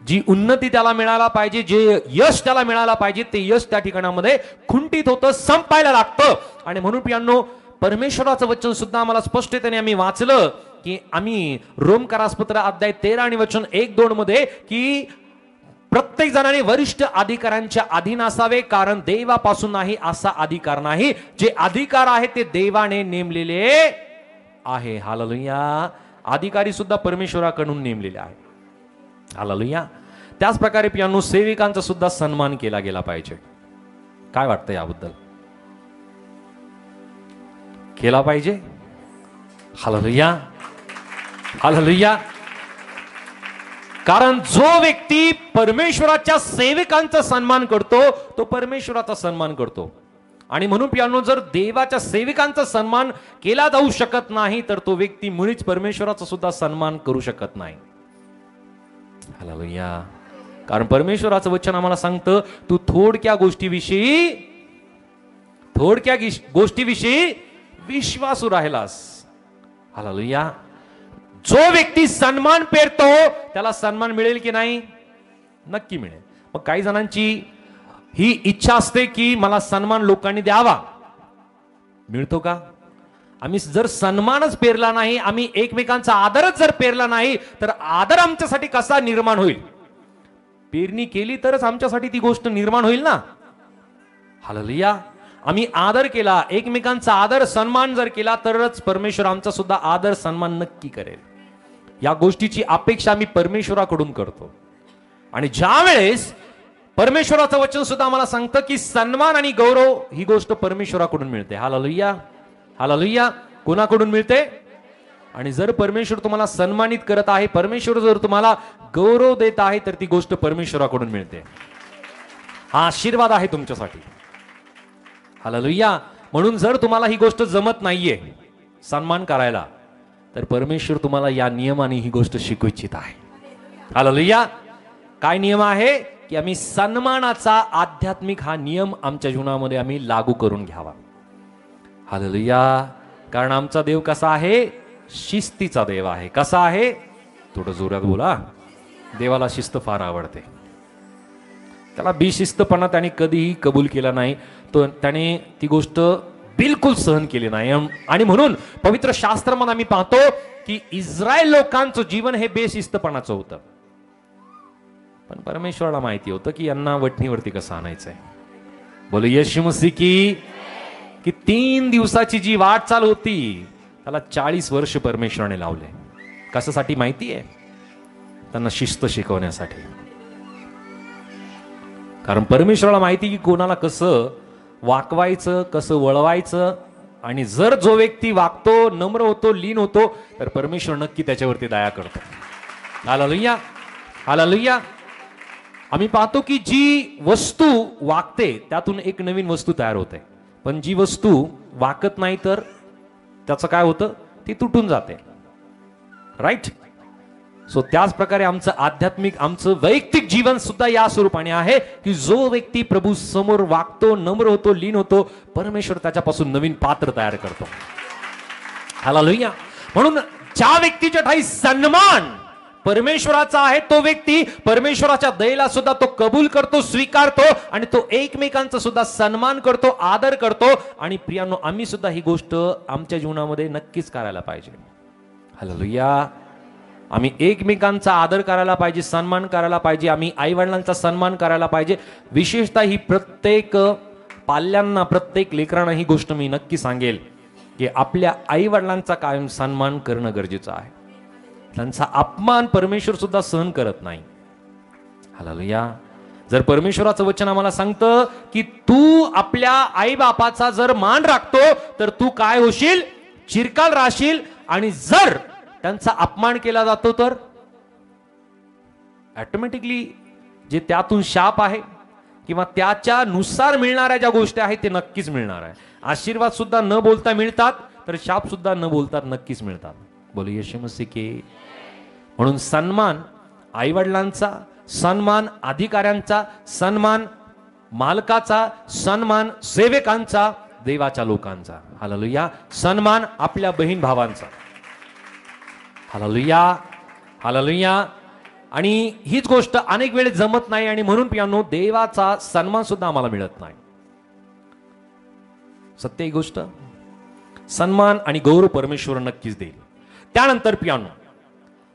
जी उन्नती त्याला मिळायला पाहिजे, जे यश त्याला मिळायला पाहिजे, ते यश त्या ठिकाणामध्ये खुंटीत होतं, संपायला लागतं. आणि म्हणून प्रियांनो परमेश्वराचं वचन सुद्धा आम्हाला स्पष्टतेने आम्ही वाचलं की आम्ही रोमकरासपत्र अध्याय 13 आणि वचन 1-2 मध्ये की प्रत्येक जणाने वरिष्ठ अधिकाऱ्यांच्या अधीन असावे, कारण देवापासून नाही असा अधिकार नाही. जे अधिकार आहे ते देवाने नेमलेले आहे. हालेलुया. अधिकारी सुद्धा परमेश्वराकडून नेमलेले आहे. हालेलुया. त्याच प्रकारे प्रियांनो सेविकांचा सुद्धा सन्मान केला गेला पाहिजे. काय वाटतं याबद्दल? केला पाहिजे. Hallelujah, hallelujah. कारण जो व्यक्ती परमेश्वराच्या सेवकांचा सन्मान करतो तो परमेश्वराचा सन्मान करतो. आणि म्हणून प्रियांनो, जर देवाच्या सेवकांचा सन्मान केला जाऊ शकत नाही तर तो व्यक्ती मुळीच परमेश्वराचा सुद्धा सन्मान करू शकत नाही. हालेलुया. कारण परमेश्वराचं वचन आम्हाला सांगतं, तू थोडक्या गोष्टीविषयी विश्वासू राहिलास. हालेलुया. जो व्यक्ती सन्मान पेरतो त्याला सन्मान मिळेल की नाही? नक्की मिळेल. मग काही जणांची ही इच्छा असते की मला सन्मान लोकांनी द्यावा. मिळतो का? आम्ही जर सन्मानच पेरला नाही, आम्ही एकमेकांचा आदरच जर पेरला नाही तर आदर आमच्यासाठी कसा निर्माण होईल? पेरणी केली तरच आमच्यासाठी ती गोष्ट निर्माण होईल ना. हालेलुया. आम्ही आदर केला, एकमेकांचा आदर सन्मान जर केला तरच परमेश्वर आमचा सुद्धा आदर सन्मान नक्की करेल. या गोष्टीची अपेक्षा आम्ही परमेश्वराकडून करतो. आणि ज्या वेळेस परमेश्वराचं वचन सुद्धा आम्हाला सांगतं की सन्मान आणि गौरव ही गोष्ट परमेश्वराकडून मिळते. Hallelujah, hallelujah. कोणाकडून मिळते? आणि जर परमेश्वर तुम्हाला सन्मानित करत आहे, परमेश्वर जर तुम्हाला गौरव देत आहे तर ती गोष्ट परमेश्वराकडून मिळते. हा आशीर्वाद आहे तुमच्यासाठी. हालेलुया. म्हणून जर तुम्हाला ही गोष्ट जमत नाहीये सन्मान करायला तर परमेश्वर तुम्हाला या नियमाने ही गोष्ट शिकवू इच्छित आहे. हालेलुया. काय नियम आहे? की आम्ही सन्मानाचा आध्यात्मिक हा नियम आमच्या जीवनामध्ये आम्ही लागू करून घ्यावा. हालेलुया. कारण आमचा देव कसा आहे? शिस्तीचा देव आहे. कसा आहे? थोडं जोरात बोला. देवाला शिस्त फार आवडते. त्याला बेशिस्तपणा त्याने कधीही कबूल केला नाही. तो त्याने ती गोष्ट बिलकुल सहन केली नाही. आणि म्हणून पवित्र शास्त्रामध्ये आम्ही पाहतो की इस्रायल लोकांचं जीवन हे बेशिस्तपणाचं होतं. पण परमेश्वराला माहिती होतं की यांना वठणीवरती कसं आणायचंय. बोलो येशू मसीह की 3 दिवसाची जी वाटचाल होती त्याला 40 वर्ष परमेश्वराने लावले. कशासाठी माहिती आहे? त्यांना शिस्त शिकवण्यासाठी. कारण परमेश्वराला माहिती की कोणाला कसं वाकवायचं, कसं वळवायचं. आणि जर जो व्यक्ती वागतो, नम्र होतो, लीन होतो तर परमेश्वर नक्की त्याच्यावरती दया करतो. Hallelujah, hallelujah. आम्ही पाहतो की जी वस्तू वागते त्यातून एक नवीन वस्तू तयार होते. पण जी वस्तू वाकत नाही तर त्याचं काय होतं? ती तुटून जाते. राईट. सो त्याच प्रकारे आमचं आध्यात्मिक, आमचं वैयक्तिक जीवन सुद्धा या स्वरूपाने आहे की जो व्यक्ती प्रभू समोर वागतो, नम्र होतो, लीन होतो, परमेश्वर त्याच्यापासून नवीन पात्र तयार करतो. हालेलुया. म्हणून ज्या व्यक्तीच्या ठाई सन्मान परमेश्वराचा आहे तो व्यक्ती परमेश्वराच्या दयेला सुद्धा तो कबूल करतो, स्वीकारतो आणि तो एकमेकांचा सुद्धा सन्मान करतो, आदर करतो. आणि प्रियांनो, आम्ही सुद्धा ही गोष्ट आमच्या जीवनामध्ये नक्कीच करायला पाहिजे. हालेलुया. आम्ही एकमेकांचा आदर करायला पाहिजे, सन्मान करायला पाहिजे. आम्ही आई वडिलांचा सन्मान करायला पाहिजे. विशेषतः ही प्रत्येक पाल्यांना, प्रत्येक लेकरांना ही गोष्ट मी नक्की सांगेल की आपल्या आई वडिलांचा कायम सन्मान करणं गरजेचं आहे. त्यांचा अपमान परमेश्वर सुद्धा सहन करत नाही. हालेलुया. जर परमेश्वराचं वचन आम्हाला सांगतं की तू आपल्या आई बापाचा जर मान राखतो तर तू काय होशील? चिरकाल राहशील. आणि जर त्यांचा अपमान केला जातो तर ऑटोमॅटिकली जे त्यातून शाप आहे किंवा त्याच्यानुसार मिळणाऱ्या ज्या गोष्टी आहेत ते नक्कीच मिळणार आहे. आशीर्वाद सुद्धा न बोलता मिळतात तर शाप सुद्धा न बोलता नक्कीच मिळतात. बोलो येशू मसीह की. म्हणून सन्मान आईवडिलांचा, सन्मान अधिकाऱ्यांचा, सन्मान मालकाचा, सन्मान सेवकांचा, देवाच्या लोकांचा. हालेलुया. सन्मान आपल्या बहीण भावांचा. Hallelujah, hallelujah. आणि हीच गोष्ट अनेक वेळेस जमत नाही आणि म्हणून प्रियांनो देवाचा सन्मान सुद्धा आम्हाला मिळत नाही. सत्य ही गोष्ट. सन्मान आणि गौरव परमेश्वर नक्कीच देईल. त्यानंतर प्रियांनो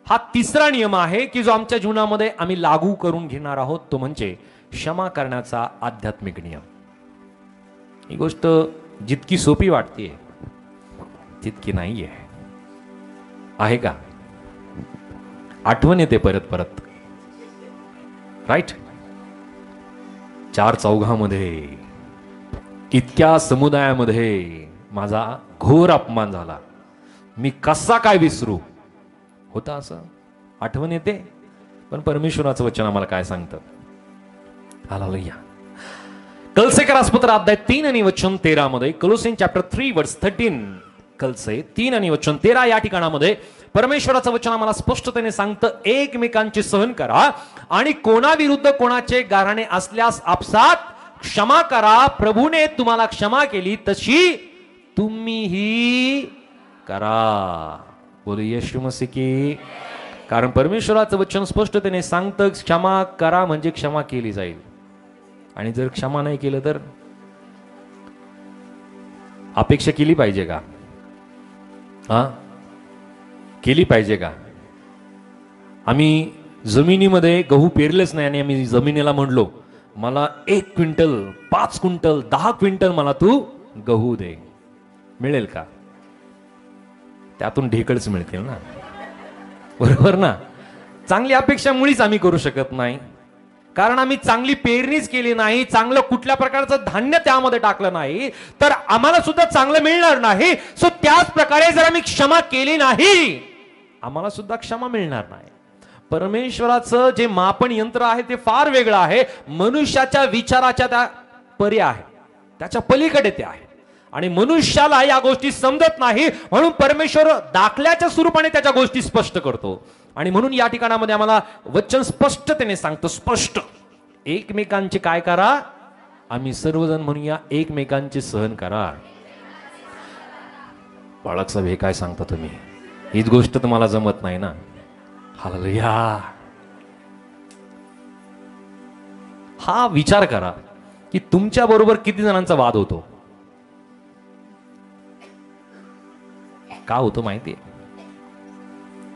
हा तिसरा नियम आहे की जो आमच्या जीवनामध्ये आम्ही लागू करून घेणार आहोत, तो म्हणजे क्षमा करण्याचा आध्यात्मिक नियम. ही गोष्ट जितकी सोपी वाटते तितकी नाहीये. आहे का? आठवण येते परत परत. राईट. 4 चौघामध्ये, इतक्या समुदायामध्ये माझा घोर अपमान झाला. मी कसा काय विसरू. होता असं, आठवण येते. पण परमेश्वराचं वचन आम्हाला काय सांगतं. हालेलुया. कलसे पत्र अध्याय 3 आणि वचन 13 मध्ये, कोलोसियन चॅप्टर 3 वर्स 13, कलसे 3 आणि वचन 13 या ठिकाणामध्ये परमेश्वराचं वचन आम्हाला स्पष्टतेने सांगतं, एकमेकांचे सहन करा आणि कोणाविरुद्ध कोणाचे गाऱ्हाणे असल्यास आपसात क्षमा करा. प्रभूने तुम्हाला क्षमा केली तशी तुम्हीही करा. बोलू येशू मसीह की. कारण परमेश्वराचं वचन स्पष्टतेने सांगतं, क्षमा करा म्हणजे क्षमा केली जाईल. आणि जर क्षमा नाही केलं तर अपेक्षा केली पाहिजे का. केली पाहिजे का. आम्ही जमिनीमध्ये गहू पेरलेच नाही आणि आम्ही जमिनीला म्हणलो, मला 1 क्विंटल 5 क्विंटल 10 क्विंटल मला तू गहू दे, मिळेल का. त्यातून ढेकळच मिळतील ना, बरोबर ना. चांगली अपेक्षा मुळीच आम्ही करू शकत नाही, कारण आम्ही चांगली पेरणीच केली नाही, चांगलं कुठल्या प्रकारचं धान्य त्यामध्ये टाकलं नाही, तर आम्हाला सुद्धा चांगलं मिळणार नाही. सो त्याच प्रकारे जर आम्ही क्षमा केली नाही, आम्हाला सुद्धा क्षमा मिळणार नाही. परमेश्वराचं जे मापन यंत्र आहे ते फार वेगळं आहे. मनुष्याच्या विचाराच्या त्या परी आहे, त्याच्या पलीकडे ते आहे. आणि मनुष्याला या गोष्टी समजत नाही, म्हणून परमेश्वर दाखल्याच्या स्वरूपाने त्याच्या गोष्टी स्पष्ट करतो. आणि म्हणून या ठिकाणामध्ये आम्हाला वचन स्पष्टतेने सांगतो, स्पष्ट एकमेकांचे काय करा. आम्ही सर्वजण म्हणूया, एकमेकांचे सहन करा. बाळक साहेब, हे काय सांगता तुम्ही. हीच गोष्ट तुम्हाला जमत नाही ना. हालेलुया. हा विचार करा की तुमच्या बरोबर किती जणांचा वाद होतो. का होतो माहितीये.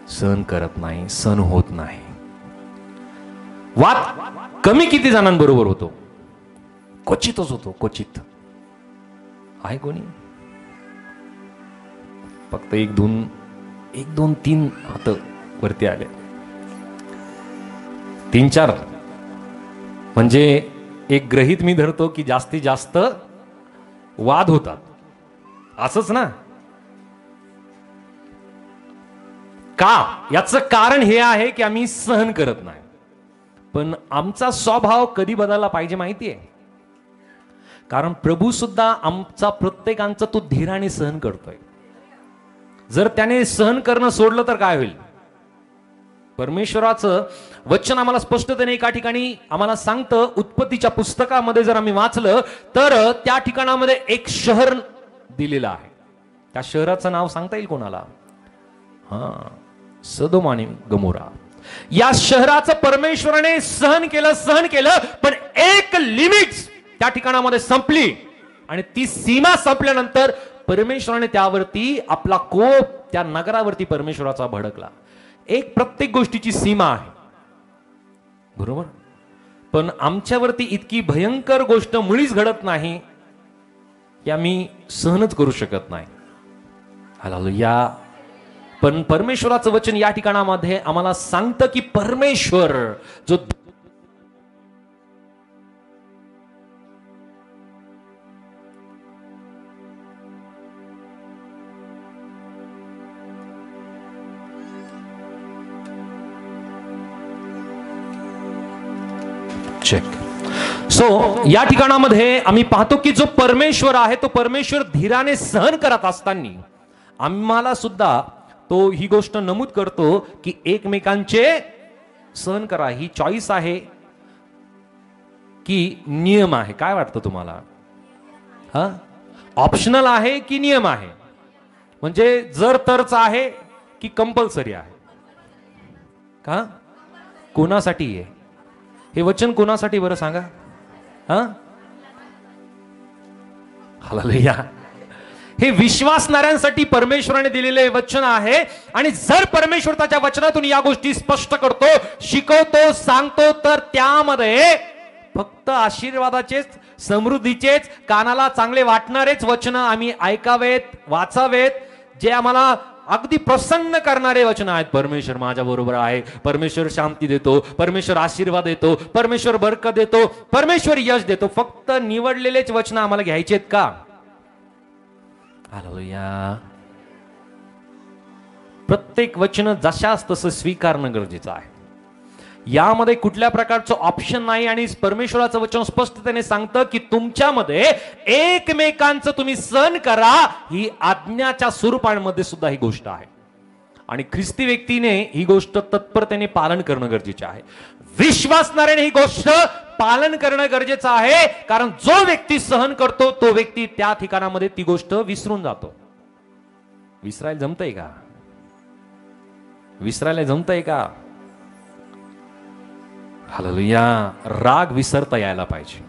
सहन करत नाही, सहन होत नाही. वाद कमी किती जणांबरोबर होतो. क्वचितच होतो, क्वचित. आहे कोणी. फक्त 1 2 3 हात वरती आले. 3-4 म्हणजे एक गृहीत मी धरतो की जास्तीत जास्त वाद होतात, असंच ना. का. याचं कारण हे आहे की आम्ही सहन करत नाही. पण आमचा स्वभाव कधी बदलला पाहिजे माहितीये. कारण प्रभू सुद्धा आमचा प्रत्येकांचा तो धीराने सहन करतोय. जर त्याने सहन करणं सोडलं तर काय होईल. परमेश्वराचं वचन आम्हाला स्पष्टतेने एका ठिकाणी आम्हाला सांगतं, उत्पत्तीच्या पुस्तकामध्ये जर आम्ही वाचलं तर त्या ठिकाणामध्ये एक शहर दिलेलं आहे. त्या शहराचं नाव सांगता येईल कोणाला. सदोम आणि गमोरा. या शहराचं परमेश्वराने सहन केलं, पण एक लिमिट त्या ठिकाणामध्ये संपली. आणि ती सीमा संपल्यानंतर परमेश्वराने त्यावरती आपला कोप त्या नगरावरती परमेश्वराचा भडकला. एक प्रत्येक गोष्टीची सीमा आहे, बरोबर. पण आमच्यावरती इतकी भयंकर गोष्ट मुळीच घडत नाही की आम्ही सहनच करू शकत नाही. हालेलुया. पण परमेश्वराचं वचन या ठिकाणामध्ये आम्हाला सांगतं की परमेश्वर जो चेक. सो या ठिकाणामध्ये आम्ही पाहतो की जो परमेश्वर आहे तो परमेश्वर धीराने सहन करत असताना आम्हाला सुद्धा तो ही गोष्ट नमूद करतो की एकमेकांचे सहन करा. ही चॉईस आहे की नियम आहे. काय वाटतं तुम्हाला. ऑप्शनल आहे की नियम आहे. म्हणजे जर तरच आहे की कंपल्सरी आहे. का. कोणासाठी आहे हे वचन. कोणासाठी बरं सांगा. हालेलुया. हे विश्वासणाऱ्यांसाठी परमेश्वराने दिलेले वचन आहे. आणि जर परमेश्वर त्याच्या वचनातून या गोष्टी स्पष्ट करतो, शिकवतो, सांगतो, तर त्यामध्ये फक्त आशीर्वादाचेच, समृद्धीचेच, कानाला चांगले वाटणारेच वचन आम्ही ऐकावेत, वाचावेत, जे आम्हाला अगदी प्रसन्न करणारे वचन आहेत. परमेश्वर माझ्या बरोबर आहे, परमेश्वर शांती देतो, परमेश्वर आशीर्वाद देतो, परमेश्वर बरकत देतो, परमेश्वर यश देतो. फक्त निवडलेलेच वचन आम्हाला घ्यायचेत का. हालेलुया. प्रत्येक वचन जशास तसं स्वीकारणं गरजेचं आहे. यामध्ये कुठल्या प्रकारचं ऑप्शन नाही. आणि परमेश्वराचं वचन स्पष्टतेने सांगतं की तुमच्यामध्ये एकमेकांचं तुम्ही सहन करा. ही आज्ञाच्या स्वरूपामध्ये सुद्धा ही गोष्ट आहे. आणि ख्रिस्ती व्यक्तीने ही गोष्ट तत्परतेने पालन करणं गरजेचे आहे. विश्वासणाऱ्याने ही गोष्ट पालन करणं गरजेचं आहे. कारण जो व्यक्ती सहन करतो तो व्यक्ती त्या ठिकाणामध्ये ती गोष्ट विसरून जातो. विसरायला जमतंय का? विसरायला जमतंय का? हालेलुया. राग विसरता यायला पाहिजे.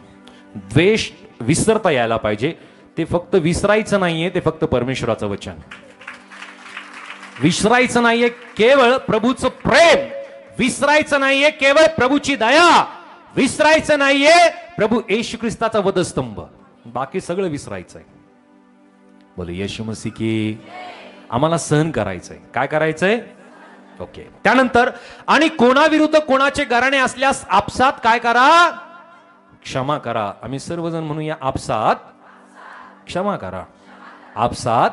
द्वेष विसरता यायला पाहिजे. ते फक्त विसरायचं नाहीये, ते फक्त परमेश्वराचं वचन. विसरायचं नाहीये केवळ प्रभूचं प्रेम. विसरायचं नाहीये केवळ प्रभूची दया. विसरायचं नाहीये प्रभू येशू ख्रिस्ताचा वधस्तंभ. बाकी सगळं विसरायचंय. बोले येशू मसीह की. आम्हाला सहन करायचंय. काय करायचंय? ओके. त्यानंतर आणि कोणाविरुद्ध कोणाचे गाराणे असल्यास आपसात काय करा? क्षमा करा. आम्ही सर्वजण म्हणूया आपसात क्षमा करा. आपसात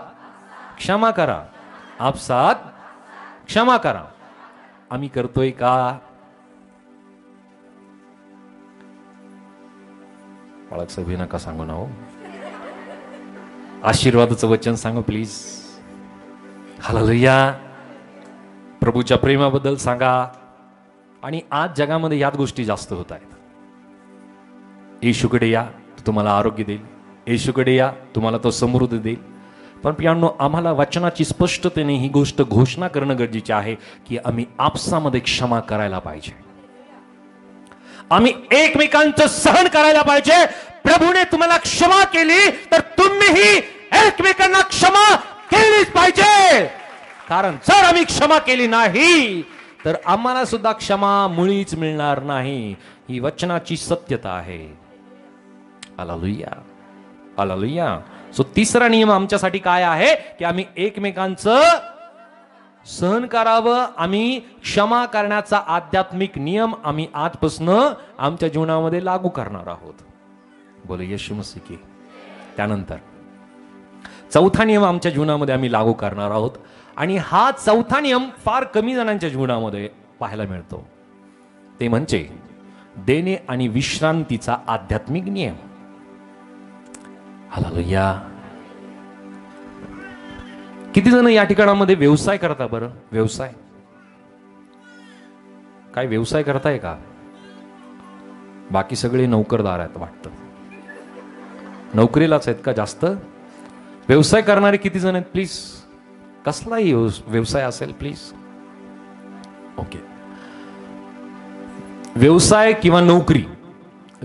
क्षमा करा. आपसात क्षमा करा. आम्ही करतोय का? बाळक सभी नका सांगू ना हो. आशीर्वादाचं वचन सांगू प्लीज. हालेलुया. प्रभूच्या प्रेमाबद्दल सांगा. आणि आज जगामध्ये याच गोष्टी जास्त होत आहेत. येशूकडे या, तो तुम्हाला आरोग्य देईल. येशूकडे या, तुम्हाला तो समृद्धी देईल. पण प्रियांनो, आम्हाला वचनाची स्पष्टतेने ही गोष्ट घोषणा करणं गरजेचे आहे की आम्ही आपसामध्ये क्षमा करायला पाहिजे. आम्ही एकमेकांचं सहन करायला पाहिजे. प्रभूने तुम्हाला क्षमा केली तर तुम्हीही एकमेकांना क्षमा केलीच पाहिजे. कारण जर आम्ही क्षमा केली नाही तर आम्हाला सुद्धा क्षमा मुळीच मिळणार नाही. ही वचनाची सत्यता आहे. हालेलुया. हालेलुया. सो तिसरा नियम आमच्यासाठी काय आहे की आम्ही एकमेकांचं सहन करावं. आम्ही क्षमा करण्याचा आध्यात्मिक नियम आम्ही आजपासून आमच्या जीवनामध्ये लागू करणार आहोत. बोले येशू मसीह की. त्यानंतर चौथा नियम आमच्या जीवनामध्ये आम्ही लागू करणार आहोत. आणि हा चौथा नियम फार कमी जणांच्या जीवनामध्ये पाहायला मिळतो. ते म्हणजे देणे आणि विश्रांतीचा आध्यात्मिक नियम. हालेलुया. किती जण या ठिकाणामध्ये व्यवसाय करता? बरं, व्यवसाय काय व्यवसाय करताय का? बाकी सगळे नोकरदार आहेत वाटतं. नोकरीलाच आहेत का जास्त? व्यवसाय करणारे किती जण आहेत प्लीज? कसलाही व्यवसाय असेल प्लीज. ओके. व्यवसाय किंवा नोकरी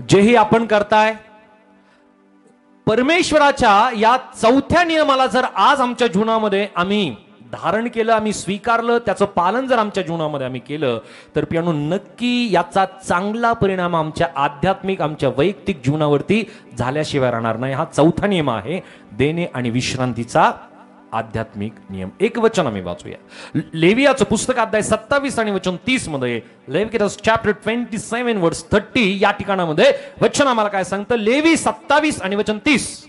जेही आपण करताय, परमेश्वराच्या या चौथ्या नियमाला जर आज आमच्या जीवनामध्ये आम्ही धारण केलं, आम्ही स्वीकारलं, त्याचं पालन जर आमच्या जीवनामध्ये आम्ही केलं तर प्रियांनो, नक्की याचा चांगला परिणाम आमच्या आध्यात्मिक, आमच्या वैयक्तिक जीवनावरती झाल्याशिवाय राहणार नाही. हा चौथा नियम आहे, देणे आणि विश्रांतीचा आध्यात्मिक नियम. एक वचन आम्ही वाचूया. लेवियाचं पुस्तक अध्याय 27 आणि वचन 30 मध्ये. लेविटिकस चॅप्टर 27 वर्स 30 या ठिकाणामध्ये वचन आम्हाला काय सांगतं? लेवी 27 आणि वचन 30.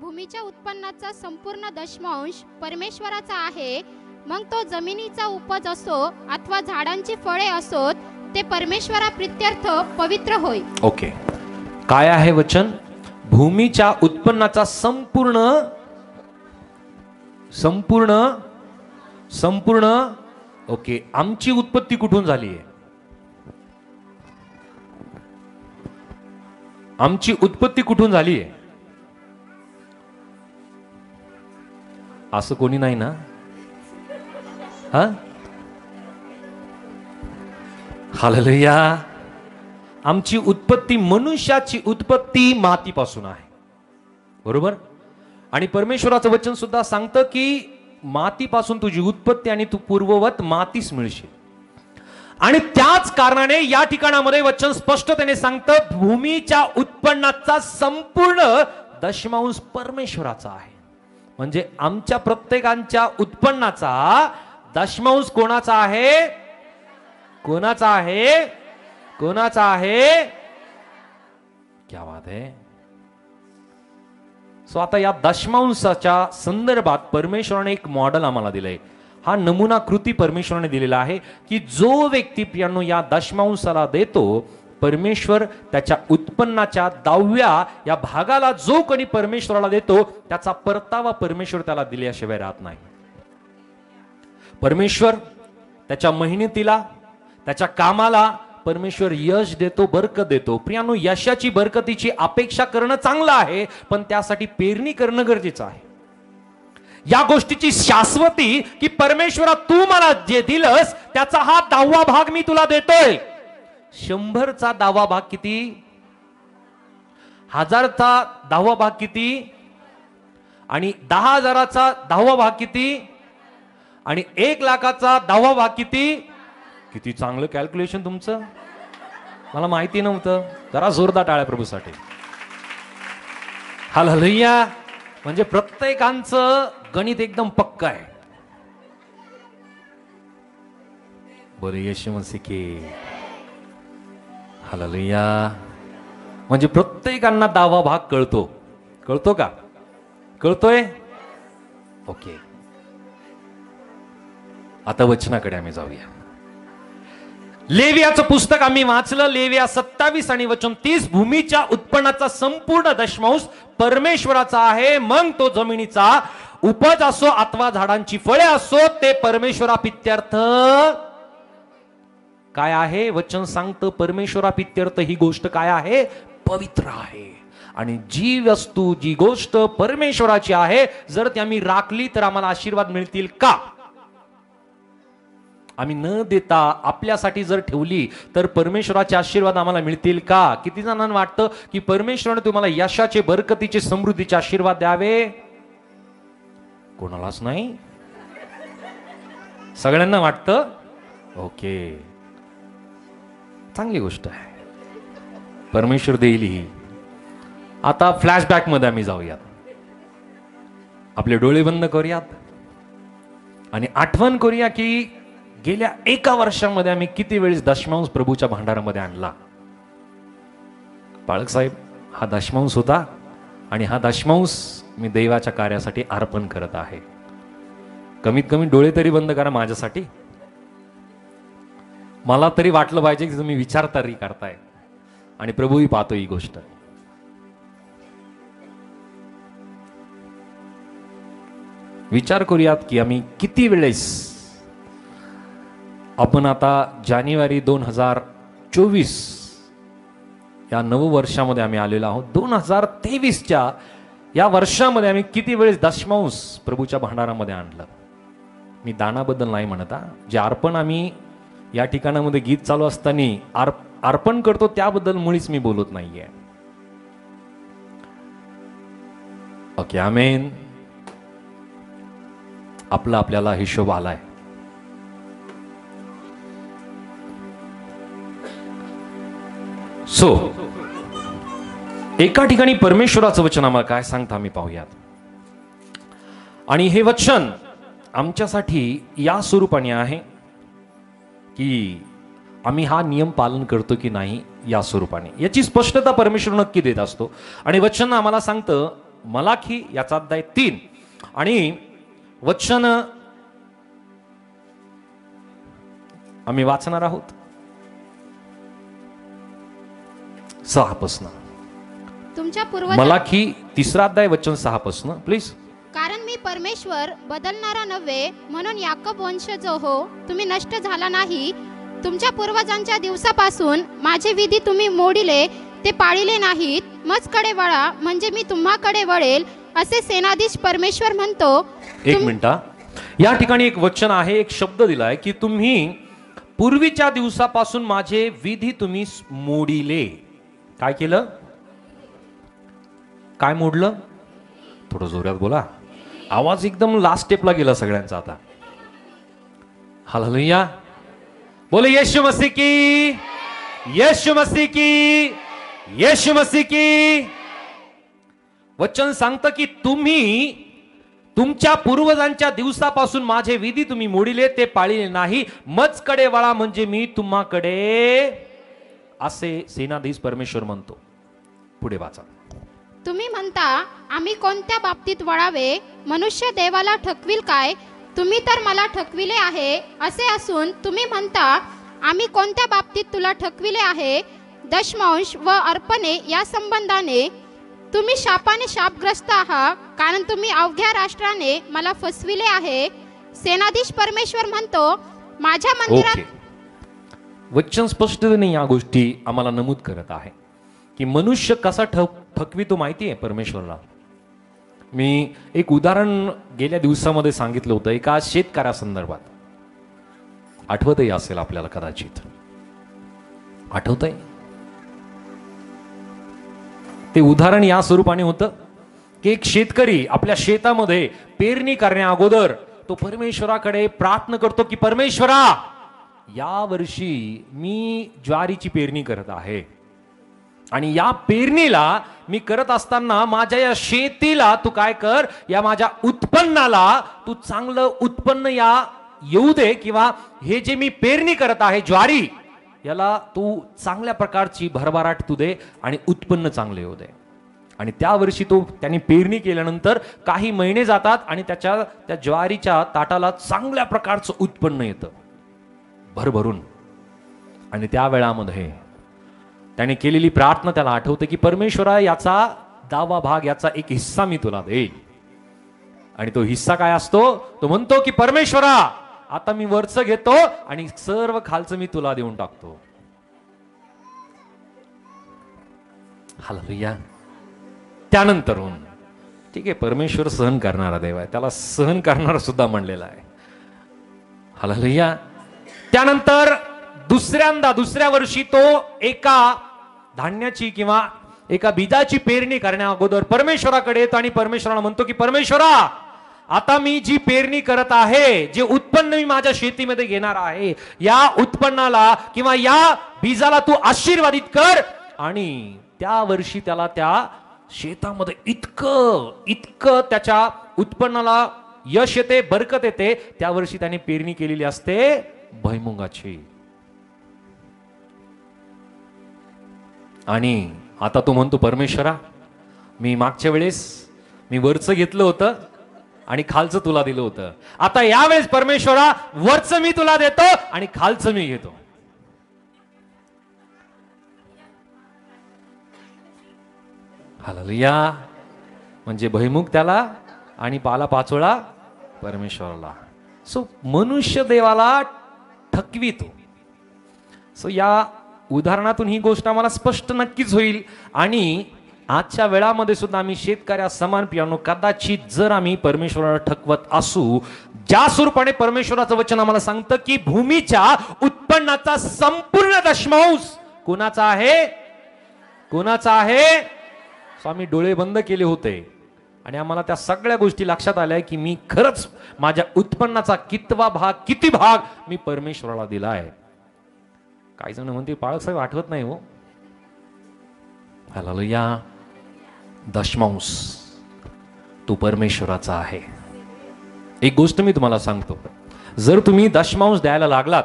भूमीच्या उत्पन्नाचा संपूर्ण दशमांश परमेश्वराचा आहे. मग तो जमिनीचा उपज असो अथवा झाडांची फळे असोत, ते परमेश्वरा प्रित्यर्थ पवित्र होय. ओके. काय आहे वचन? भूमीच्या उत्पन्नाचा संपूर्ण संपूर्ण संपूर्ण ओके. आमची उत्पत्ती कुठून झाली आहे? आमची उत्पत्ती कुठून झाली आहे? असं कोणी नाही ना? हा, हालेलुया. आमची उत्पत्ती, मनुष्याची उत्पत्ती मातीपासून आहे. बरोबर. आणि परमेश्वराचं वचन सुद्धा सांगतं की मातीपासून तुझी उत्पत्ती आणि तू पूर्ववत मातीस मिळशील. आणि त्याच कारणाने या ठिकाणामध्ये वचन स्पष्टतेने सांगतं, भूमीच्या उत्पन्नाचा संपूर्ण दशमांश परमेश्वराचा आहे. म्हणजे आमच्या प्रत्येकांच्या उत्पन्नाचा दशमांश कोणाचा आहे? कोणाचा आहे? कोणाचा आहे? क्या बात है. सो आता या दशमांशाच्या संदर्भात परमेश्वराने एक मॉडेल आम्हाला दिलंय. हा नमुना कृती परमेश्वराने दिलेला आहे की जो व्यक्ती प्रियांनो या दशमांशाला देतो, परमेश्वर त्याच्या उत्पन्नाच्या 10व्या या भागाला जो कोणी परमेश्वराला देतो त्याचा परतावा परमेश्वर त्याला दिल्याशिवाय राहत नाही. परमेश्वर त्याच्या मेहनतीला, त्याच्या कामाला परमेश्वर यश देतो, बरकत देतो. प्रियांनो, यशाची बरकतीची अपेक्षा करणं चांगलं आहे, पण त्यासाठी पेरणी करणं गरजेचं आहे. या गोष्टीची शाश्वती की परमेश्वरा तू मला जे दिलंस त्याचा हा 10वा भाग मी तुला देतोय. 100चा 10वा भाग किती? 1000चा 10वा भाग किती? आणि 10,000चा 10वा भाग किती? आणि 1,00,000चा 10वा भाग किती? किती चांगलं कॅल्क्युलेशन तुमचं, मला माहिती नव्हतं. जरा जोरदार टाळ्या प्रभूसाठी. हालेलुया. म्हणजे प्रत्येकांचं गणित एकदम पक्का आहे. बोले येशू मसीह की हालेलुया. म्हणजे प्रत्येकांना 10वा भाग कळतो. कळतो का? कळतोय? ओके. आता वचनाकडे आम्ही जाऊया. लेवियाचं पुस्तक आम्ही वाचलं. लेविया 27 आणि वचन 30. भूमीच्या उत्पन्नाचा संपूर्ण दशमांश परमेश्वराचा आहे. मग तो जमिनीचा उपज असो अथवा झाडांची फळे असो, ते परमेश्वरापित्यर्थ काय आहे? वचन सांगतं परमेश्वरापित्यर्थ ही गोष्ट काय आहे? पवित्र आहे. आणि जी वस्तू, जी गोष्ट परमेश्वराची आहे, जर ती आम्ही राखली तर आम्हाला आशीर्वाद मिळतील का? आम्ही न देता आपल्यासाठी जर ठेवली तर परमेश्वराचे आशीर्वाद आम्हाला मिळतील का? किती जणांना वाटतं की परमेश्वराने तुम्हाला यशाचे, बरकतीचे, समृद्धीचे आशीर्वाद द्यावे? कोणालाच नाही. सगळ्यांना वाटतं? ओके, चांगली गोष्ट आहे. परमेश्वर देईल ही. आता फ्लॅशबॅक मध्ये आम्ही जाऊयात. आपले डोळे बंद करूयात आणि आठवण करूया की गेल्या 1 वर्षामध्ये आम्ही किती वेळेस दशमांश प्रभूच्या भांडारामध्ये आणला. बाळक साहेब, हा दशमांश होता आणि हा दशमांश मी देवाच्या कार्यासाठी अर्पण करत आहे. कमीत कमी डोळे तरी बंद करा माझ्यासाठी. मला तरी वाटलं पाहिजे की तुम्ही विचार तरी करताय आणि प्रभूही पाहतो ही गोष्ट. विचार करूयात की आम्ही किती वेळेस, आपण आता जानेवारी 2024 या नववर्षामध्ये आम्ही आलेलो आहोत. 2023च्या या वर्षामध्ये आम्ही किती वेळेस दशमांश प्रभूच्या भांडारामध्ये आणलं. मी दानाबद्दल नाही म्हणत. जे अर्पण आम्ही या ठिकाणामध्ये गीत चालू असताना अर्पण करतो त्याबद्दल मुळीच मी बोलत नाहीये. ओके, आमेन. आपल्याला हिशोब आलाय. सो एका ठिकाणी परमेश्वराचं वचन आम्हाला काय सांगतं आम्ही पाहूयात. आणि हे वचन आमच्यासाठी या स्वरूपाने आहे की आम्ही हा नियम पालन करतो की नाही, या स्वरूपाने. याची स्पष्टता परमेश्वर नक्की देत असतो. आणि वचन आम्हाला सांगतं मलाखी याचा अध्याय 3 आणि वचन आम्ही वाचणार आहोत 6 पासून. तुमच्या पूर्वज मलाखी 3रा अध्याय वचन 6 पासून प्लीज. कारण मी परमेश्वर बदलणारा नव्हे, म्हणून याकब वंशज हो, तुम्ही नष्ट झाला नाही. तुमच्या पूर्वजांच्या दिवसापासून माझे विधी तुम्ही मोडिले, ते पाळिले नाहीत. मजकडे वळा, म्हणजे मी तुम्हाकडे वळेल, असे सेनाधीश परमेश्वर म्हणतो. एक मिनिट. या ठिकाणी एक वचन आहे, एक शब्द दिलाय की तुम्ही पूर्वीच्या दिवसापासून माझे विधी तुम्ही मोडिले. काय केलं? काय मोडलं? थोडं जोरात बोला. आवाज एकदम लास्ट स्टेपला गेला सगळ्यांचा आता. हालेलुया. बोले येशू मसीह की, येशू मसीह की, येशू मसीह की. वचन सांगतं की तुम्ही तुमच्या पूर्वजांच्या दिवसापासून माझे विधी तुम्ही मोडिले, ते पाळिले नाही. मजकडे वळा, म्हणजे मी तुम्हाकडे, असे सेनाधीश परमेश्वर म्हणतो. पुढे वाचा. तुम्ही म्हणता आम्ही कोणत्या बाबतीत वळावे, मनुष्य देवाला ठकविल काय, तुम्ही तर मला ठकविले आहे. असे असून तुम्ही म्हणता आम्ही कोणत्या बाबतीत तुला ठकविले आहे, दशमांश व अर्पणे या संबंधाने. तुम्ही शापाने शापग्रस्त आहात, कारण तुम्ही अवघ्या राष्ट्राने मला फसविले आहे. सेनाधीश परमेश्वर म्हणतो माझ्या मंदिरात. ओके, वचन स्पष्टपणे या गोष्टी आम्हाला नमूद करत आहे की मनुष्य कसा ठकवितो माहिती आहे परमेश्वरला. मी एक उदाहरण गेल्या दिवसामध्ये सांगितलं होतं एका शेतकऱ्यासंदर्भात. आठवतही असेल आपल्याला, कदाचित आठवतंय. ते उदाहरण या स्वरूपाने होतं की एक शेतकरी आपल्या शेतामध्ये पेरणी करण्या अगोदर तो परमेश्वराकडे प्रार्थना करतो की परमेश्वरा, या वर्षी मी ज्वारीची पेरणी करत आहे आणि या पेरणीला मी करत असताना माझ्या या शेतीला तू काय कर, या माझ्या उत्पन्नाला तू चांगलं उत्पन्न येऊ दे, किंवा हे जे मी पेरणी करत आहे ज्वारी, याला तू चांगल्या प्रकारची भरभराट तू दे आणि उत्पन्न चांगले येऊ दे. आणि त्या वर्षी त्याने पेरणी केल्यानंतर काही महिने जातात आणि त्या ज्वारीच्या ताटाला चांगल्या प्रकारचं उत्पन्न येतं भरभरून. आणि त्या वेळामध्ये त्याने केलेली प्रार्थना त्याला आठवते की परमेश्वरा, याचा 10वा भाग, याचा एक हिस्सा मी तुला देईल. आणि तो हिस्सा काय असतो, तो म्हणतो की परमेश्वरा, आता मी वरचं घेतो आणि सर्व खालचं मी तुला देऊन टाकतो. हालेलुया. त्यानंतरून ठीक आहे, परमेश्वर सहन करणारा देव आहे, त्याला सहन करणारा सुद्धा म्हणलेला आहे. हालेलुया. त्यानंतर दुसऱ्या वर्षी तो एका धान्याची किंवा एका बीजाची पेरणी करण्या अगोदर परमेश्वराकडे येतो आणि परमेश्वराला म्हणतो की परमेश्वरा, आता मी जी पेरणी करत आहे, जे उत्पन्न मी माझ्या शेतीमध्ये घेणार आहे, या उत्पन्नाला किंवा या बीजाला तू आशीर्वादित कर. आणि त्या वर्षी त्याला त्या शेतामध्ये इतकं त्याच्या उत्पन्नाला यश येते, बरकत येते. त्या वर्षी त्याने पेरणी केलेली असते भुईमुगाची. आणि आता तो म्हणतो परमेश्वरा, मी मागच्या वेळेस मी वरचं घेतलं होतं आणि खालचं तुला दिलं होतं, आता यावेळेस परमेश्वरा वरचं मी तुला देतो आणि खालचं मी घेतो. हालेलुया. म्हणजे भुईमुग त्याला आणि पाला पाचोळा परमेश्वराला. सो मनुष्य देवाला ठकवितो. सो या उदाहरणातून ही गोष्ट आम्हाला स्पष्ट नक्कीच होईल. आणि आजच्या वेळामध्ये सुद्धा आम्ही शेतकऱ्या समान पियानो, कदाचित जर आम्ही परमेश्वराला ठकवत असू, ज्या स्वरूपाने परमेश्वराचं वचन आम्हाला सांगतं की भूमीच्या उत्पन्नाचा संपूर्ण दशमांश कोणाचा आहे, कोणाचा आहे. सो आम्ही डोळे बंद केले होते आणि आम्हाला त्या सगळ्या गोष्टी लक्षात आल्या की मी खरंच माझ्या उत्पन्नाचा किती भाग मी परमेश्वराला दिला आहे. काही जण म्हणते पाळक साहेब आठवत नाही हो. हालेलुया. दशमांश तो परमेश्वराचा आहे. एक गोष्ट मी तुम्हाला सांगतो, जर तुम्ही दशमांश द्यायला लागलात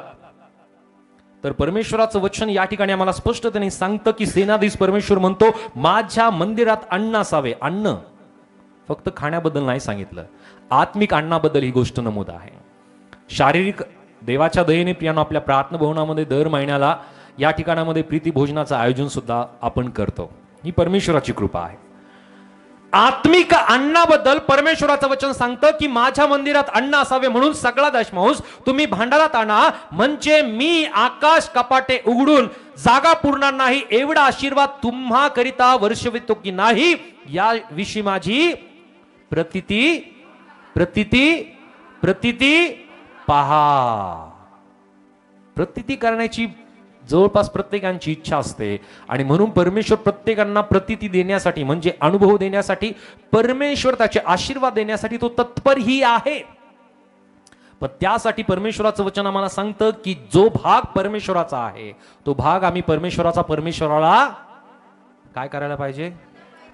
तर परमेश्वराचं वचन या ठिकाणी आम्हाला स्पष्टपणे सांगतं की सेनाधीश परमेश्वर म्हणतो माझ्या मंदिरात अन्न असावे. अन्न फक्त खाण्याबद्दल नाही सांगितलं, आत्मिक अन्नाबद्दल ही गोष्ट नमूद आहे. शारीरिक देवाच्या दयेने प्रियानो आपल्या प्रार्थना भवनामध्ये दर महिन्याला या ठिकाणामध्ये प्रीती भोजनाचं आयोजन सुद्धा आपण करतो. ही परमेश्वराची कृपा आहे. आत्मिक अन्नाबद्दल परमेश्वराचं वचन सांगतं की माझ्या मंदिरात अन्न असावे, म्हणून सगळा दशमांश तुम्ही भांडारात आणा, म्हणजे मी आकाश कपाटे उघडून जागा पुरणार नाही एवढा आशीर्वाद तुम्हा करिता वर्षवितो की नाही, या विषयी माझी प्रतिती पहा. प्रतिती करण्याची जवळपास प्रत्येकाची इच्छा असते आणि म्हणून परमेश्वर प्रत्येकांना प्रतिती देण्यासाठी, म्हणजे अनुभव देण्यासाठी, परमेश्वर त्याचे आशीर्वाद देण्यासाठी तो तत्परही आहे. पण त्यासाठी परमेश्वराचं वचन आम्हाला सांगतं की जो भाग परमेश्वराचा आहे तो भाग आम्ही परमेश्वराला काय करायला पाहिजे.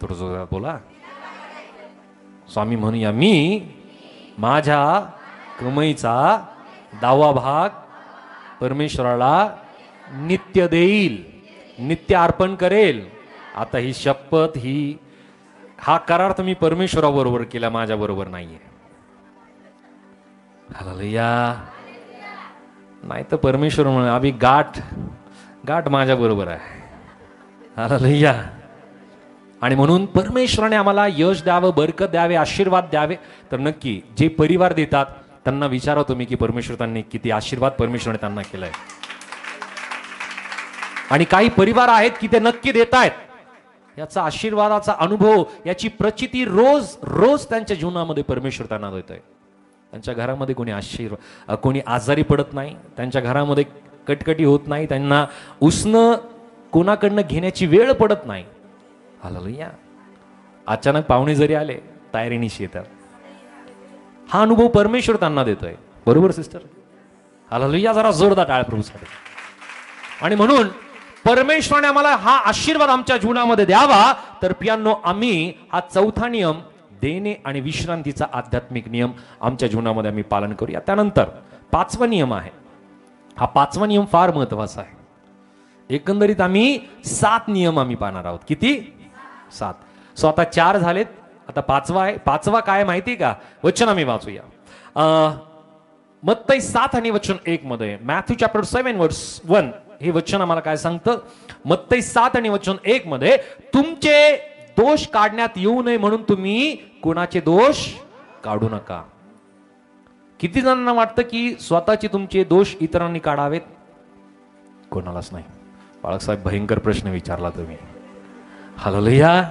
थोडं जोरात बोला. स्वामी म्हणूया, मी माझ्या कमाईचा 10वा भाग परमेश्वराला नित्य देईल, नित्य अर्पण करेल. आता ही शपथ ही हा करार तुम्ही परमेश्वराबरोबर केला, माझ्या बरोबर नाहीये. हालेलुया. नाही तर परमेश्वर म्हणे अभि गाठ माझ्या बरोबर आहे. हालेलुया. आणि म्हणून परमेश्वराने आम्हाला यश द्यावं, बरकत द्यावे, आशीर्वाद द्यावे. तर नक्की जे परिवार देतात त्यांना विचारा तुम्ही की परमेश्वर त्यांनी किती आशीर्वाद परमेश्वराने त्यांना केलाय. आणि काही परिवार आहेत की ते नक्की देत आहेत, याचा आशीर्वादाचा अनुभव, याची प्रचिती रोज रोज त्यांच्या जीवनामध्ये परमेश्वर त्यांना देतोय. त्यांच्या घरामध्ये कोणी आजारी पडत नाही, त्यांच्या घरामध्ये कटकटी होत नाही, त्यांना उसनं कोणाकडनं घेण्याची वेळ पडत नाही. हालेलुया. अचानक पाहुणे जरी आले तयारीनिशी येतात. हा अनुभव परमेश्वर त्यांना देतोय. बरोबर सिस्टर? हालेलुया. जरा जोरदार टाळ प्रभूसाठी. आणि म्हणून परमेश्वराने आम्हाला हा आशीर्वाद आमच्या जीवनामध्ये द्यावा. तर प्रियांनो, आम्ही हा चौथा नियम, देणे आणि विश्रांतीचा आध्यात्मिक नियम आमच्या जीवनामध्ये आम्ही पालन करूया. त्यानंतर 5वा नियम आहे. हा 5वा नियम फार महत्वाचा आहे. एकंदरीत आम्ही 7 नियम आम्ही पाहणार आहोत. किती? 7. सो आता 4 झालेत, आता 5वा आहे. 5वा काय माहिती का? वचन आम्ही वाचूया. मत्ती 7 आणि वचन 1 मध्ये, मॅथ्यू चॅप्टर 7 वर्स 1 हे वचन आम्हाला काय सांगतं? मत्ती 7 आणि वचन 1 मध्ये, तुमचे दोष काढण्यात येऊ नये म्हणून तुम्ही कोणाचे दोष काढू नका. किती जणांना वाटतं की स्वतःचे तुमचे दोष इतरांनी काढावेत? कोणालाच नाही. बाळासाहेब, भयंकर प्रश्न विचारला तुम्ही. हालेलुया.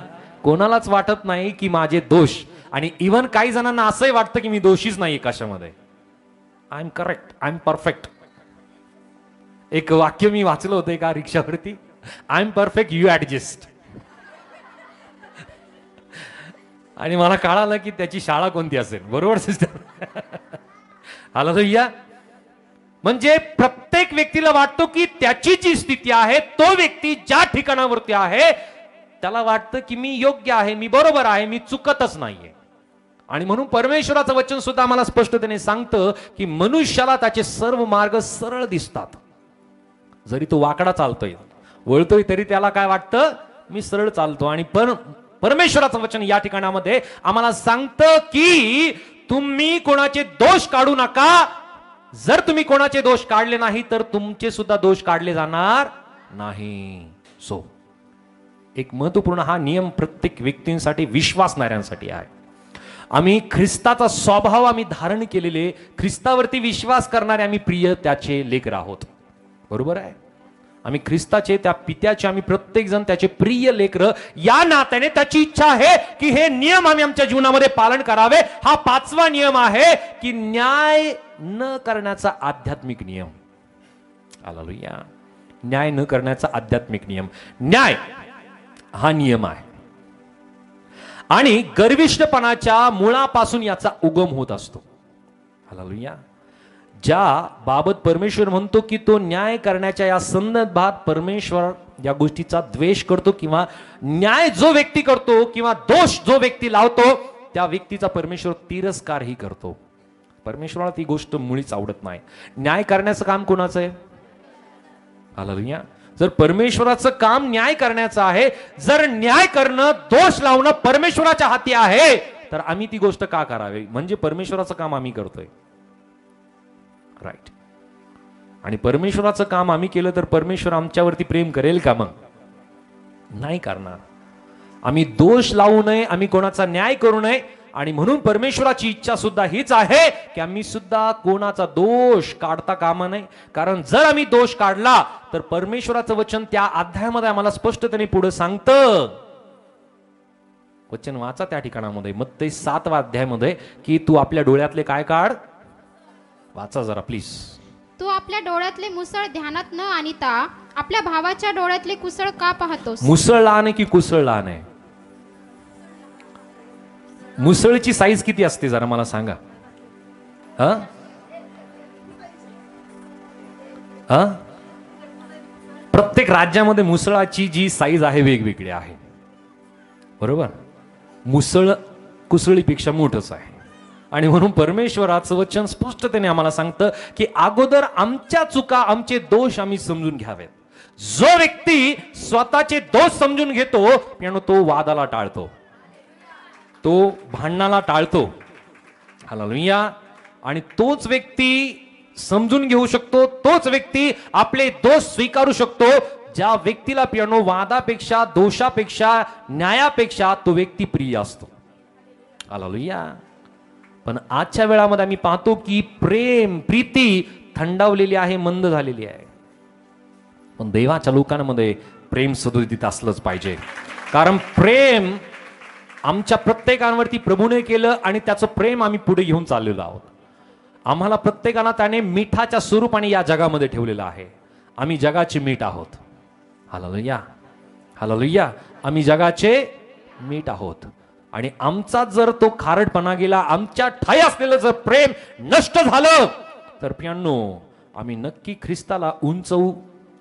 कोणालाच वाटत नाही की माझे दोष. आणि इव्हन काही जणांना असंही वाटतं की मी दोषीच नाही कशामध्ये. I am correct, I am perfect. एक वाक्य मी वाचलं होतं एका रिक्षावरती, I am perfect, you adjust. आणि मला कळालं की त्याची शाळा कोणती असेल. बरोबर सिस्टर? हालेलुया. म्हणजे प्रत्येक व्यक्तीला वाटतो की त्याची जी स्थिती आहे, तो व्यक्ती ज्या ठिकाणावरती आहे त्याला वाटतं की मी योग्य आहे, मी बरोबर आहे, मी चुकतच नाहीये. आणि म्हणून परमेश्वराचं वचन सुद्धा आम्हाला स्पष्टतेने सांगतं की मनुष्याला त्याचे सर्व मार्ग सरळ दिसतात. जरी तो वाकडा चालतोय, वळतोय, तरी त्याला काय वाटतं? मी सरळ चालतो. आणि परमेश्वराचं वचन या ठिकाणामध्ये आम्हाला सांगतं की तुम्ही कोणाचे दोष काढू नका. जर तुम्ही कोणाचे दोष काढले नाही तर तुमचे सुद्धा दोष काढले जाणार नाही. सो एक महत्वपूर्ण हा नियम प्रत्येक व्यक्तींसाठी, विश्वासणाऱ्यांसाठी आहे. आम्ही ख्रिस्ताचा स्वभाव आम्ही धारण केलेले, ख्रिस्तावरती विश्वास करणारे आम्ही प्रिय त्याचे लेकर आहोत. बरोबर आहे? आम्ही ख्रिस्ताचे, त्या पित्याचे आम्ही प्रत्येक जण त्याचे प्रिय लेकर. या नात्याने त्याची इच्छा आहे की हे नियम आम्ही आमच्या जीवनामध्ये पालन करावे. हा 5वा नियम आहे की न्याय न करण्याचा आध्यात्मिक नियम. हालेलुया. न्याय न करण्याचा आध्यात्मिक नियम. न्याय हा नियम आहे. आणि गर्विष्ठपणाच्या मुळापासून याचा उगम होत असतो. हालेलुया. ज्या बाबत परमेश्वर म्हणतो की तो न्याय करण्याच्या या संदर्भात परमेश्वर या गोष्टीचा द्वेष करतो, किंवा न्याय जो व्यक्ती करतो किंवा दोष जो व्यक्ती लावतो त्या व्यक्तीचा परमेश्वर तिरस्कारही करतो. परमेश्वराला ती गोष्ट मुळीच आवडत नाही. न्याय करण्याचं काम कोणाचं आहे? हालेलुया. जर परमेश्वराचं काम न्याय करण्याचं आहे, जर न्याय करणं, दोष लावणं परमेश्वराच्या हाती आहे, तर आम्ही ती गोष्ट का करावी? म्हणजे परमेश्वराचं काम आम्ही करतोय. राईट. आणि परमेश्वराचं काम आम्ही केलं तर परमेश्वर आमच्यावरती प्रेम करेल का? मग नाही करणार. आम्ही दोष लावू नये, आम्ही कोणाचा न्याय करू नये. आणि म्हणून परमेश्वराची इच्छा सुद्धा हीच आहे की आम्ही सुद्धा कोणाचा दोष काढता कामा नये. कारण जर आम्ही दोष काढला तर परमेश्वराचं वचन त्या अध्यायामध्ये आम्हाला स्पष्टतेने पुढे सांगतं. वचन वाचा त्या ठिकाणामध्ये, मत्ती 7 अध्यायामध्ये, की तू आपल्या डोळ्यातले काय काढ? वाचा जरा प्लीज. तू आपल्या डोळ्यातले मुसळ ध्यानात न आणता आपल्या भावाच्या डोळ्यातले कुसळ का पाहतोस? मुसळ लहान आहे की कुसळ लहान आहे? मुसळची साईज किती असते जरा मला सांगा. प्रत्येक राज्यामध्ये मुसळाची जी साईज आहे वेगवेगळी आहे. बरोबर? मुसळ कुसळीपेक्षा मोठंच आहे. आणि म्हणून परमेश्वराचं वचन स्पष्टतेने आम्हाला सांगतं की अगोदर आमच्या चुका, आमचे दोष आम्ही समजून घ्यावेत. जो व्यक्ती स्वतःचे दोष समजून घेतो तो वादाला टाळतो. तो भांडणाला टाळतो. हालेलुया. आणि तोच व्यक्ती समजून घेऊ शकतो, तोच व्यक्ती आपले दोष स्वीकारू शकतो, ज्या व्यक्तीला पियानो वादापेक्षा, दोषापेक्षा, न्यायापेक्षा तो व्यक्ती प्रिय असतो. हालेलुया. पण आजच्या वेळामध्ये आम्ही पाहतो की प्रेम, प्रीती थंडावलेली आहे, मंद झालेली आहे. पण देवाच्या लोकांमध्ये प्रेम सदोदित असलंच पाहिजे, कारण प्रेम आमच्या प्रत्येकावरती प्रभूने केलं आणि त्याचं प्रेम आम्ही पुढे घेऊन चाललेलो आहोत. आम्हाला प्रत्येकाला त्याने मिठाच्या स्वरूपाने या जगामध्ये ठेवलेलं आहे. आम्ही जगाचे मीठ आहोत. हालेलुया. हालेलुया. आम्ही जगाचे मीठ आहोत. आणि आमचा जर तो खारटपणा गेला, आमच्या ठाई असलेलं जर प्रेम नष्ट झालं, तर प्रियांनो आम्ही नक्की ख्रिस्ताला उंचवू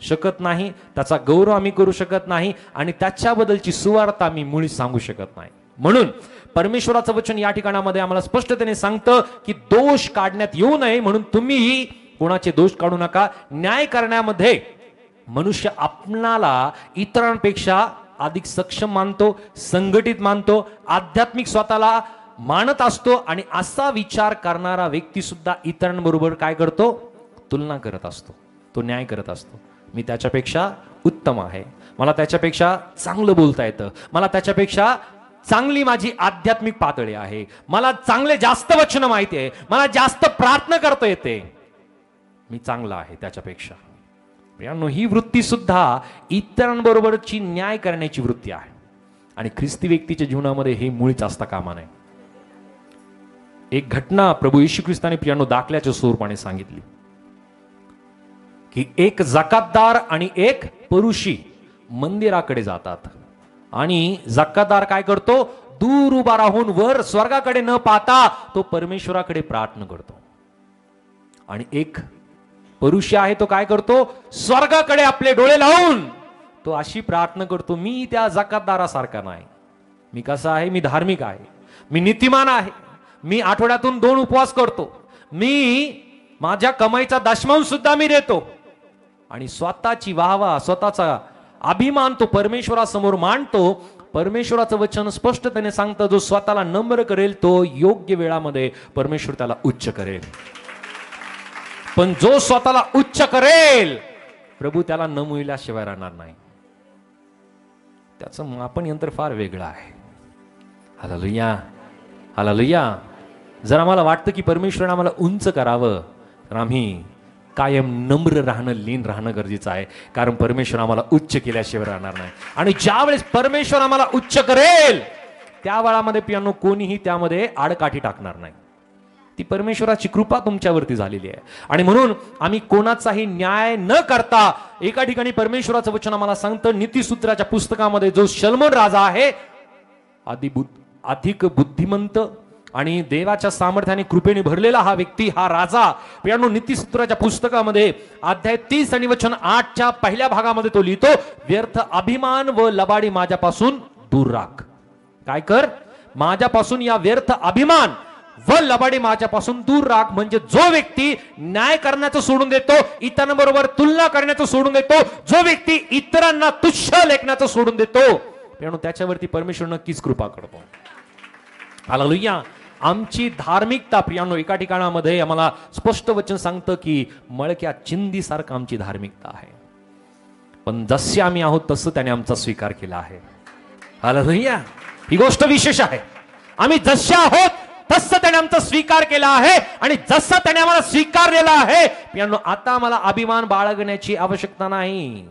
शकत नाही, त्याचा गौरव आम्ही करू शकत नाही, आणि त्याच्याबद्दलची सुवार्ता आम्ही मुळीच सांगू शकत नाही. म्हणून परमेश्वराचं वचन या ठिकाणामध्ये आम्हाला स्पष्टतेने सांगतं की दोष काढण्यात येऊ नये, म्हणून तुम्ही कोणाचे दोष काढू नका. न्याय करण्यामध्ये मनुष्य आपणाला इतरांपेक्षा अधिक सक्षम मानतो, संघटित मानतो, आध्यात्मिक स्वतःला मानत असतो, आणि असा विचार करणारा व्यक्ती सुद्धा इतरांबरोबर काय करतो? तुलना करत असतो. तो न्याय करत असतो. मी त्याच्यापेक्षा उत्तम आहे, मला त्याच्यापेक्षा चांगलं बोलता येतं, मला त्याच्यापेक्षा चांगली माझी आध्यात्मिक पातळी आहे, मला चांगले जास्त वचन माहिती आहे, मला जास्त प्रार्थना करता येते, मी चांगला आहे त्याच्यापेक्षा. ही वृत्ती सुद्धा इतरांबरोबरची न्याय करण्याची वृत्ती आहे, आणि ख्रिस्ती व्यक्तीच्या जीवनामध्ये हे मुळीच असता कामा नये. एक घटना प्रभू येशू ख्रिस्ताने प्रियानो दाखल्याच्या स्वरूपाने सांगितली की एक जकातदार आणि एक परुषी मंदिराकडे जातात, आणि जकातदार काय करतो? दूर उभा राहून वर स्वर्गाकडे न पाहता तो परमेश्वराकडे प्रार्थना करतो. आणि एक परुषी आहे तो काय करतो? स्वर्गाकडे आपले डोळे लावून तो अशी प्रार्थना करतो, मी त्या जकातदारासारखा नाही, मी कसा आहे? मी धार्मिक आहे, मी नीतिमान आहे, मी आठवड्यातून 2 उपवास करतो, मी माझ्या कमाईचा दशमांश सुद्धा मी देतो, आणि स्वतःची वाहवा, स्वतःचा अभिमान तो परमेश्वरासमोर मांडतो. परमेश्वराचं वचन स्पष्टपणे सांगतं, जो स्वतःला नम्र करेल तो योग्य वेळामध्ये परमेश्वर त्याला उच्च करेल, पण जो स्वतःला उच्च करेल प्रभू त्याला नमविल्याशिवाय राहणार नाही. त्याचं मापन यंत्र फार वेगळं आहे. हालेलुया. हालेलुया. जर आम्हाला वाटतं की परमेश्वराने आम्हाला उंच करावं, तर आम्ही कायम नम्र राहणं, लीन राहणं गरजेचं आहे, कारण परमेश्वर आम्हाला उच्च केल्याशिवाय राहणार नाही. आणि ज्या वेळेस परमेश्वर आम्हाला उच्च करेल त्या वेळामध्ये पियानो कोणीही त्यामध्ये आडकाठी टाकणार नाही. ती परमेश्वराची कृपा तुमच्यावरती झालेली आहे. आणि म्हणून आम्ही कोणाचाही न्याय न करता, एका ठिकाणी परमेश्वराचं वचन आम्हाला सांगतं नीतिसूत्राच्या पुस्तकामध्ये, जो शल्मोन राजा आहे, अधिक बुद्धिमंत आणि देवाच्या सामर्थ्याने कृपेने भरलेला हा व्यक्ती, हा राजा, पियानो नीतिसूत्राच्या पुस्तकामध्ये अध्याय 30 आणि वचन 8च्या पहिल्या भागामध्ये तो लिहितो, व्यर्थ अभिमान व लबाडी माझ्यापासून दूर राख. काय कर? माझ्यापासून या व्यर्थ अभिमान व लबाडी माझ्यापासून दूर राख. म्हणजे जो व्यक्ती न्याय करण्याचं सोडून देतो, इतरांबरोबर तुलना करण्याचं सोडून देतो, जो व्यक्ती इतरांना तुच्छ लेखण्याचं सोडून देतो, पियानो त्याच्यावरती परमेश्वर नक्कीच कृपा करतो. हालेलुया. आमची धार्मिकता प्रियानो एका ठिकाणामध्ये आम्हाला स्पष्ट वचन सांगतं की मळक्या चिंदीसारखं आमची धार्मिकता आहे, पण जसे आम्ही आहोत तसं त्याने आमचा स्वीकार केला आहे. हालेलुया. ही गोष्ट विशेष आहे. आम्ही जसे आहोत तसं त्याने आमचा स्वीकार केला आहे, आणि जसं त्याने आम्हाला स्वीकारलेला आहे प्रियानो, आता आम्हाला अभिमान बाळगण्याची आवश्यकता नाही,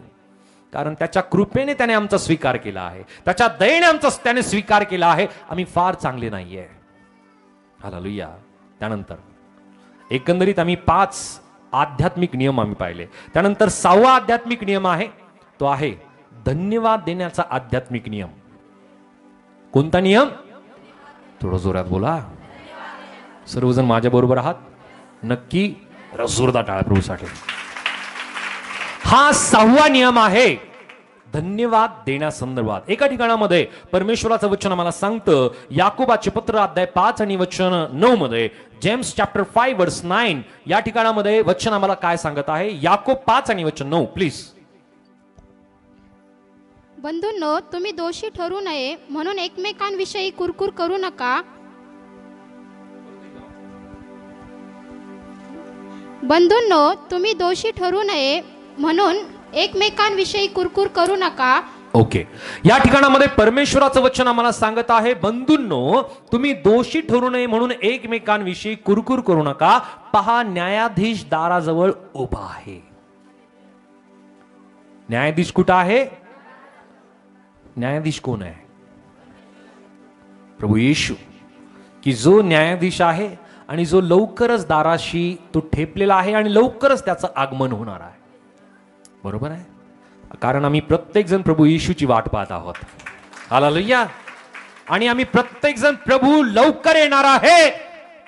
कारण त्याच्या कृपेने त्याने आमचा स्वीकार केला आहे, त्याच्या दयेने आमचा त्याने स्वीकार केला आहे. आम्ही फार चांगले नाहीये. हालेलुया. त्यानंतर एकंदरीत आम्ही 5 आध्यात्मिक नियम आम्ही पाहिले. त्यानंतर 6वा आध्यात्मिक नियम आहे, तो आहे धन्यवाद देण्याचा आध्यात्मिक नियम. कोणता नियम? थोडं जोरात बोला. सर्वजण माझ्या बरोबर आहात? नक्की जोरदार टाळ्या प्रभूसाठी. हा 6वा नियम आहे धन्यवाद देण्यासंदर्भात. एका ठिकाणामध्ये परमेश्वराचं वचन आम्हाला सांगतं, याकोबाचे पत्र अध्याय 5 आणि वचन 9 मध्ये, जेम्स चॅप्टर 5 वर्स 9 या ठिकाणामध्ये वचन आम्हाला काय सांगत आहे? याकोब 5 आणि वचन 9 प्लीज. बंधूंनो, तुम्ही दोषी ठरू नये म्हणून एकमेकांविषयी कुरकुर करू नका. बंधूंनो, तुम्ही दोषी ठरू नये म्हणून एकमेकांविषयी कुरकुर करू नका. ओके, या ठिकाणामध्ये परमेश्वराचं वचन आम्हाला सांगत आहे, बंधूंनो तुम्ही दोषी ठरू नये म्हणून एकमेकांविषयी कुरकुर करू नका. पहा, न्यायाधीश दाराजवळ उभा आहे. न्यायाधीश कुठं आहे? न्यायाधीश कोण आहे? प्रभू येशू, की जो न्यायाधीश आहे आणि जो लवकरच दाराशी तो ठेपलेला आहे आणि लवकरच त्याचं आगमन होणार आहे. बरोबर आहे, कारण आम्ही प्रत्येक जण प्रभू येशूची वाट पाहत आहोत. हालेलुया. आणि आम्ही प्रत्येक जण प्रभू लवकर येणार आहे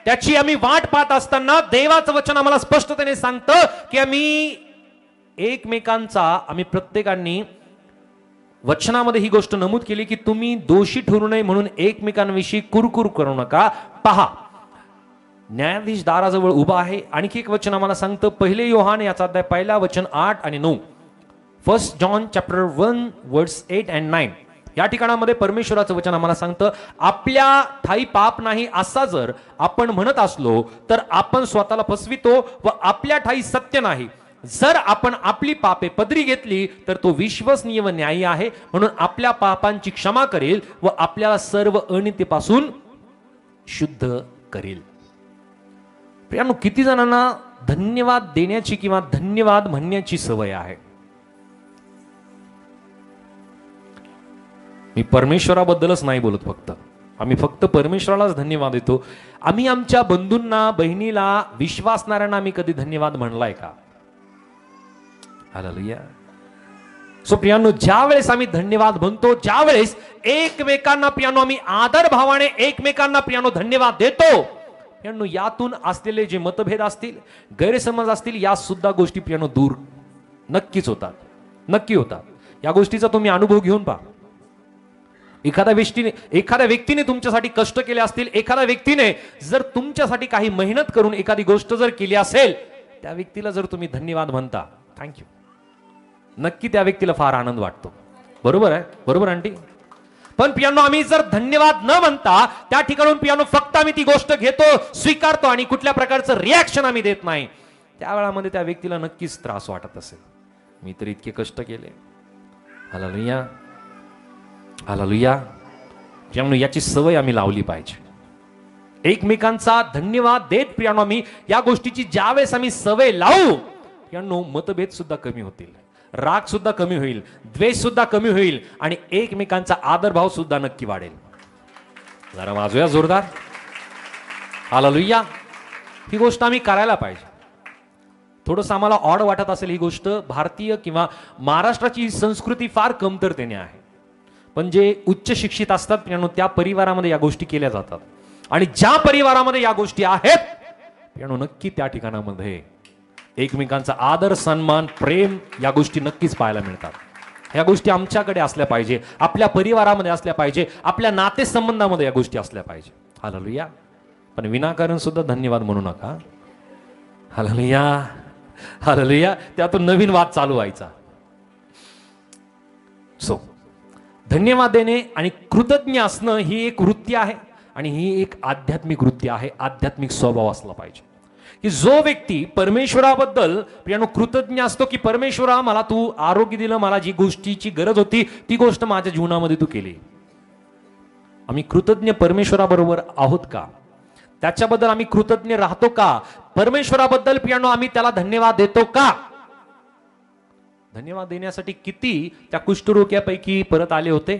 त्याची आम्ही वाट पाहत असताना देवाचं वचन आम्हाला स्पष्टतेने सांगतं की आम्ही प्रत्येकांनी वचनामध्ये ही गोष्ट नमूद केली की तुम्ही दोषी ठरू नये म्हणून एकमेकांविषयी कुरकुर करू नका. पहा, न्यायाधीश दाराजवळ उभा आहे. आणखी एक वचन आम्हाला सांगतं, 1 योहान याचा अध्याय 1 वचन 8 आणि 9. 1 जॉन चॅप्टर 1 वर्स 8 and 9. या ठिकाणामध्ये परमेश्वराचं वचन आम्हाला सांगतं, आपल्या ठाई पाप नाही असा जर आपण म्हणत असलो तर आपण स्वतःला फसवितो व आपल्या ठाई सत्य नाही. जर आपण आपली पापे पदरी घेतली तर तो विश्वसनीय व न्यायी आहे म्हणून आपल्या पापांची क्षमा करेल व आपल्याला सर्व अनितीपासून शुद्ध करेल. प्रियांनो, किती जणांना धन्यवाद देण्याची किंवा धन्यवाद म्हणण्याची सवय आहे? मी परमेश्वराबद्दलच नाही बोलत, आम्ही फक्त परमेश्वरालाच धन्यवाद देतो. आम्ही आमच्या बंधूंना, बहिणीला, विश्वासणाऱ्यांना आम्ही कधी धन्यवाद म्हणलाय का? हालेलुया. सो प्रियांनो, ज्या वेळेस आम्ही धन्यवाद म्हणतो, ज्या वेळेस एकमेकांना प्रियांनो आम्ही आदर भावाने एकमेकांना प्रियांनो धन्यवाद देतो, प्रियांनो यातून असलेले जे मतभेद असतील, गैरसमज असतील, या सुद्धा गोष्टी प्रियांनो दूर नक्कीच होतात, नक्की होतात. या गोष्टीचा तुम्ही अनुभव घेऊन पहा. एखाद्या व्यक्तीने तुमच्यासाठी कष्ट केले असतील, एखाद्या व्यक्तीने जर तुमच्यासाठी काही मेहनत करून एखादी गोष्ट जर केली असेल, त्या व्यक्तीला जर तुम्ही धन्यवाद म्हणता, थँक्यू, नक्की त्या व्यक्तीला फार आनंद वाटतो. बरोबर आहे, बरोबर आंटी? पण प्रियांनो, आम्ही जर धन्यवाद न म्हणता त्या ठिकाणून प्रियांनो फक्त आम्ही ती गोष्ट घेतो, स्वीकारतो आणि कुठल्या प्रकारचं रिॲक्शन आम्ही देत नाही, त्यावेळामध्ये त्या व्यक्तीला नक्कीच त्रास वाटत असेल. मी तर इतके कष्ट केले. Hallelujah, hallelujah. प्रियांनो, याची सवय आम्ही लावली पाहिजे, एकमेकांचा धन्यवाद देत प्रियांनो आम्ही या गोष्टीची ज्यावेळेस आम्ही सवय लावू, प्रियांनो मतभेद सुद्धा कमी होतील, राग सुद्धा कमी होईल, द्वेष सुद्धा कमी होईल आणि एकमेकांचा आदरभाव सुद्धा नक्की वाढेल. जरा वाजूया जोरदार. हालेलुया. ही गोष्ट आम्ही करायला पाहिजे. थोडंसं आम्हाला ऑड वाटत असेल ही गोष्ट, भारतीय किंवा महाराष्ट्राची संस्कृती फार कमतरतेने आहे, पण जे उच्च शिक्षित असतात प्रियांनो त्या परिवारामध्ये या गोष्टी केल्या जातात आणि ज्या परिवारामध्ये या गोष्टी आहेत प्रियांनो नक्की त्या ठिकाणामध्ये एकमेकांचा आदर, सन्मान, प्रेम या गोष्टी नक्कीच पाहायला मिळतात. या गोष्टी आमच्याकडे असल्या पाहिजे, आपल्या परिवारामध्ये असल्या पाहिजे, आपल्या नातेसंबंधामध्ये या गोष्टी असल्या पाहिजे. हालेलुया. पण विनाकारण सुद्धा धन्यवाद म्हणू नका. Hallelujah, hallelujah. त्यातून नवीन वाद चालू व्हायचा. सो धन्यवाद देणे आणि कृतज्ञ असणं ही एक वृत्ती आहे आणि ही एक आध्यात्मिक वृत्ती आहे, आध्यात्मिक स्वभाव असला पाहिजे की जो व्यक्ती परमेश्वराबद्दल प्रियांनो कृतज्ञ असतो की परमेश्वरा मला तू आरोग्य दिलं, मला जी गोष्टीची गरज होती ती गोष्ट माझ्या जीवनामध्ये तू केली. आम्ही कृतज्ञ परमेश्वराबरोबर आहोत का? त्याच्याबद्दल आम्ही कृतज्ञ राहतो का? परमेश्वराबद्दल प्रियांनो आम्ही त्याला धन्यवाद देतो का? धन्यवाद देण्यासाठी किती त्या कुष्ठरोग्यापैकी परत आले होते?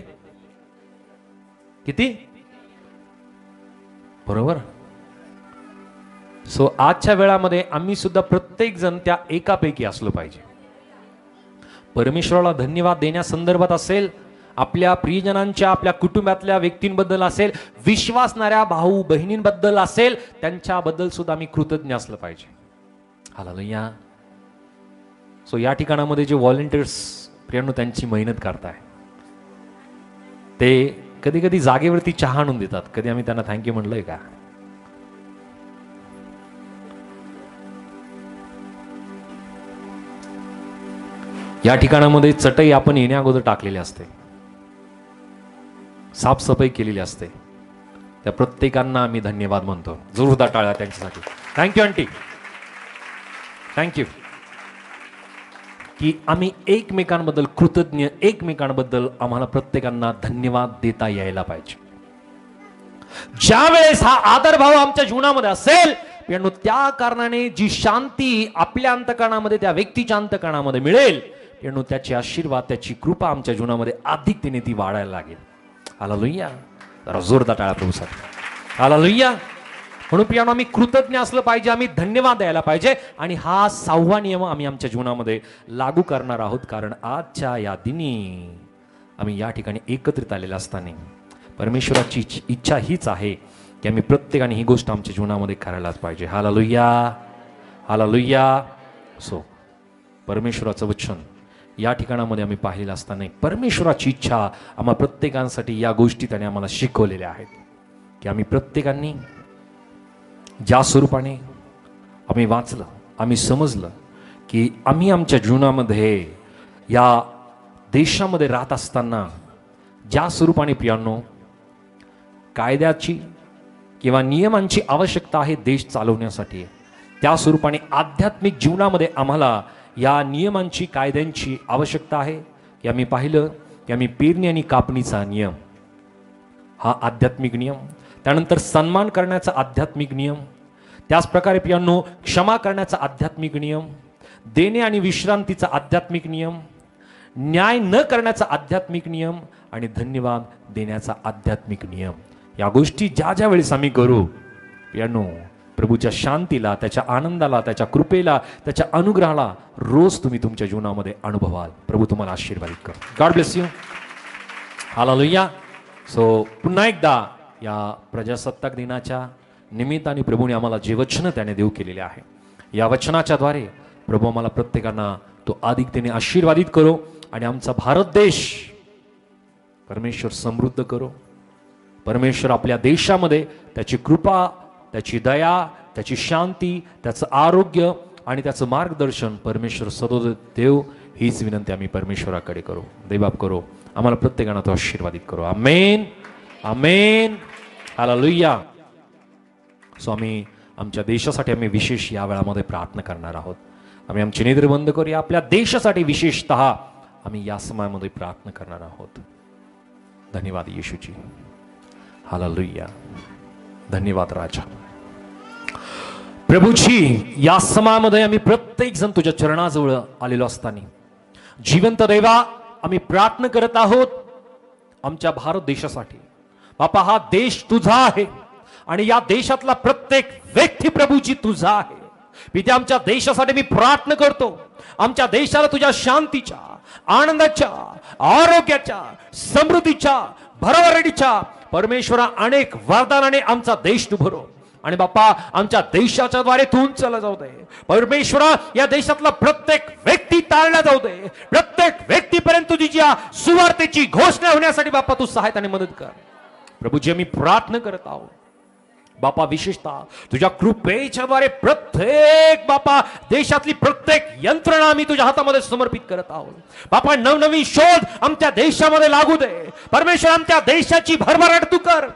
किती? बरोबर. सो आजच्या वेळामध्ये आम्ही सुद्धा प्रत्येक जण त्या एकापैकी असलो पाहिजे. परमेश्वराला धन्यवाद देण्यासंदर्भात असेल, आपल्या प्रियजनांच्या, आपल्या कुटुंबातल्या व्यक्तींबद्दल असेल, विश्वासणाऱ्या भाऊ बहिणींबद्दल असेल, त्यांच्याबद्दल सुद्धा आम्ही कृतज्ञ असलं पाहिजे. हालेलुया. सो या ठिकाणामध्ये जे व्हॉलंटियर्स प्रियांनो त्यांची मेहनत करताय, ते कधी कधी जागेवरती चहा आणून देतात. कधी आम्ही त्यांना थँक्यू म्हणलंय का? या ठिकाणामध्ये चटई आपण येण्या अगोदर टाकलेली असते. साफसफाई केलेली असते, त्या प्रत्येकांना आम्ही धन्यवाद म्हणतो. जोरदार टाळ्या त्यांच्यासाठी. थँक्यू आंटी, थँक्यू की आम्ही एकमेकांबद्दल कृतज्ञ, एकमेकांबद्दल आम्हाला प्रत्येकांना धन्यवाद देता यायला पाहिजे. ज्या वेळेस हा आदरभाव आमच्या जीवनामध्ये असेल, त्या कारणाने जी शांती आपल्या अंतकरणामध्ये, त्या व्यक्तीच्या अंतकरणामध्ये मिळेल, त्याचे आशीर्वाद, त्याची कृपा आमच्या जीवनामध्ये अधिकतेने ती वाढायला लागेल. हालेलुया. जरा जोरदार टाळ्या प्रभूसाठी. हालेलुया. म्हणून प्रियानो, आम्ही कृतज्ञ असलं पाहिजे, आम्ही धन्यवाद द्यायला पाहिजे. आणि हा 6वा नियम आम्ही आमच्या जीवनामध्ये लागू करणार आहोत, कारण आजच्या या दिनी आम्ही या ठिकाणी एकत्रित आलेले असताना परमेश्वराची इच्छा हीच आहे की आम्ही प्रत्येकाने ही गोष्ट आमच्या जीवनामध्ये करायलाच पाहिजे. Hallelujah, hallelujah. सो परमेश्वराचं वचन या ठिकाणामध्ये आम्ही पाहिलं असताना परमेश्वराची इच्छा आम्हा प्रत्येकांसाठी या गोष्टी त्याने आम्हाला शिकवलेल्या आहेत की आम्ही प्रत्येकांनी ज्या स्वरूपाने आम्ही वाचलं, आम्ही समजलं की आम्ही आमच्या जीवनामध्ये या देशामध्ये राहत असताना ज्या स्वरूपाने प्रियांनो कायद्याची किंवा नियमांची आवश्यकता आहे देश चालवण्यासाठी, त्या स्वरूपाने आध्यात्मिक जीवनामध्ये आम्हाला या नियमांची, कायद्यांची आवश्यकता आहे. की आम्ही पाहिलं की आम्ही पेरणी आणि कापणीचा नियम हा आध्यात्मिक नियम, त्यानंतर सन्मान करण्याचा आध्यात्मिक नियम, त्याच प्रकारे प्रियांनो क्षमा करण्याचा आध्यात्मिक नियम, देणे आणि विश्रांतीचा आध्यात्मिक नियम, न्याय न करण्याचा आध्यात्मिक नियम आणि धन्यवाद देण्याचा आध्यात्मिक नियम. या गोष्टी ज्या ज्या वेळेस आम्ही करू प्रियांनो, प्रभूच्या शांतीला, त्याच्या आनंदाला, त्याच्या कृपेला, त्याच्या अनुग्रहाला रोज तुम्ही तुमच्या जीवनामध्ये अनुभवाल. प्रभू तुम्हाला आशीर्वादित कर. God bless you. Hallelujah. So पुन्हा एकदा या प्रजासत्ताक दिनाच्या निमित्ताने प्रभूने आम्हाला जे वचन त्याने देऊ केलेले आहे, या वचनाच्या द्वारे प्रभू आम्हाला प्रत्येकांना तो अधिकतेने आशीर्वादित करो आणि आमचा भारत देश परमेश्वर समृद्ध करो. परमेश्वर आपल्या देशामध्ये त्याची कृपा, त्याची दया, त्याची शांती, त्याचं आरोग्य आणि त्याचं मार्गदर्शन परमेश्वर सतत देव, हीच विनंती आम्ही परमेश्वराकडे करू. देवबाप करो, आम्हाला प्रत्येकांना तो आशीर्वादित करो. आमेन, आमेन, हालेलुया. सो आम्ही आमच्या देशासाठी आम्ही विशेष या वेळामध्ये प्रार्थना करणार आहोत. आम्ही आमची नेत्र बंद करूया. आपल्या देशासाठी विशेषतः आम्ही या समयामध्ये प्रार्थना करणार आहोत. धन्यवाद येशूजी. हालेलुया. धन्यवाद राजा. प्रभूजी, या समयामध्ये आम्ही प्रत्येक जण तुझ्या चरणाजवळ आलेलो असताना जिवंत देवा आम्ही प्रार्थना करत आहोत आमच्या भारत देशासाठी. बापा, हा देश तुझा आहे आणि या देशातला प्रत्येक व्यक्ती प्रभूजी तुझा आहे. पित्या, आमच्या देशासाठी मी प्रार्थना करतो. आमच्या देशाला तुझ्या शांतीच्या, आनंदाच्या, आरोग्याच्या, समृद्धीच्या, भरभराटीच्या परमेश्वरा अनेक वरदानाने आमचा देश तू भरो. आणि बाप्पा, आमच्या देशाच्या द्वारे तू चालला जाऊ दे. परमेश्वरा, या देशातला प्रत्येक व्यक्ती तारला जाऊ दे. प्रत्येक व्यक्तीपर्यंत तुझी ज्या सुवार्तेची घोषणा होण्यासाठी बाप्पा तू सहायताने मदत कर. प्रभूजी, आम्ही प्रार्थना करत आहोत बापा, विशेषतः तुझ्या कृपेच्या द्वारे प्रत्येक बापा देशातली प्रत्येक यंत्रणा आम्ही तुझ्या हातामध्ये समर्पित करत आहोत. बापा, नवनवीन शोध आमच्या देशामध्ये लागू दे. परमेश्वर, आमच्या देशाची भरभराट तू कर.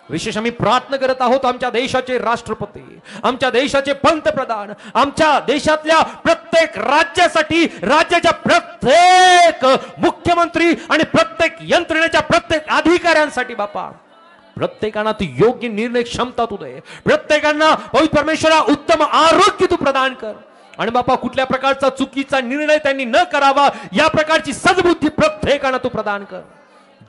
विशेष आम्ही प्रार्थना करत आहोत आमच्या देशाचे राष्ट्रपती, आमच्या देशाचे पंतप्रधान, आमच्या देशातल्या प्रत्येक राज्यासाठी, राज्याच्या प्रत्येक मुख्यमंत्री आणि प्रत्येक यंत्रणेच्या प्रत्येक अधिकाऱ्यांसाठी बापा प्रत्येकांना तू योग्य निर्णय क्षमता तू दे. प्रत्येकांना पवित्र परमेश्वरा उत्तम आरोग्य तू प्रदान कर. आणि बापा, कुठल्या प्रकारचा चुकीचा निर्णय त्यांनी न करावा या प्रकारची सद्बुद्धी प्रत्येकांना तू प्रदान कर.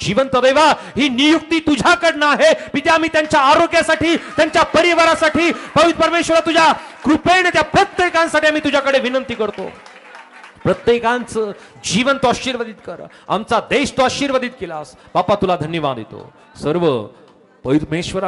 जिवंत देवा, ही नियुक्ती तुझ्याकडनं आहे. पित्या, आम्ही त्यांच्या आरोग्यासाठी, त्यांच्या परिवारासाठी पवित्र परमेश्वरा तुझ्या कृपेने त्या प्रत्येकांसाठी आम्ही तुझ्याकडे विनंती करतो. प्रत्येकांचं जीवन तो आशीर्वादित कर. आमचा देश तो आशीर्वादित केलास बापा, तुला धन्यवाद देतो. सर्व पवित्र परमेश्वरा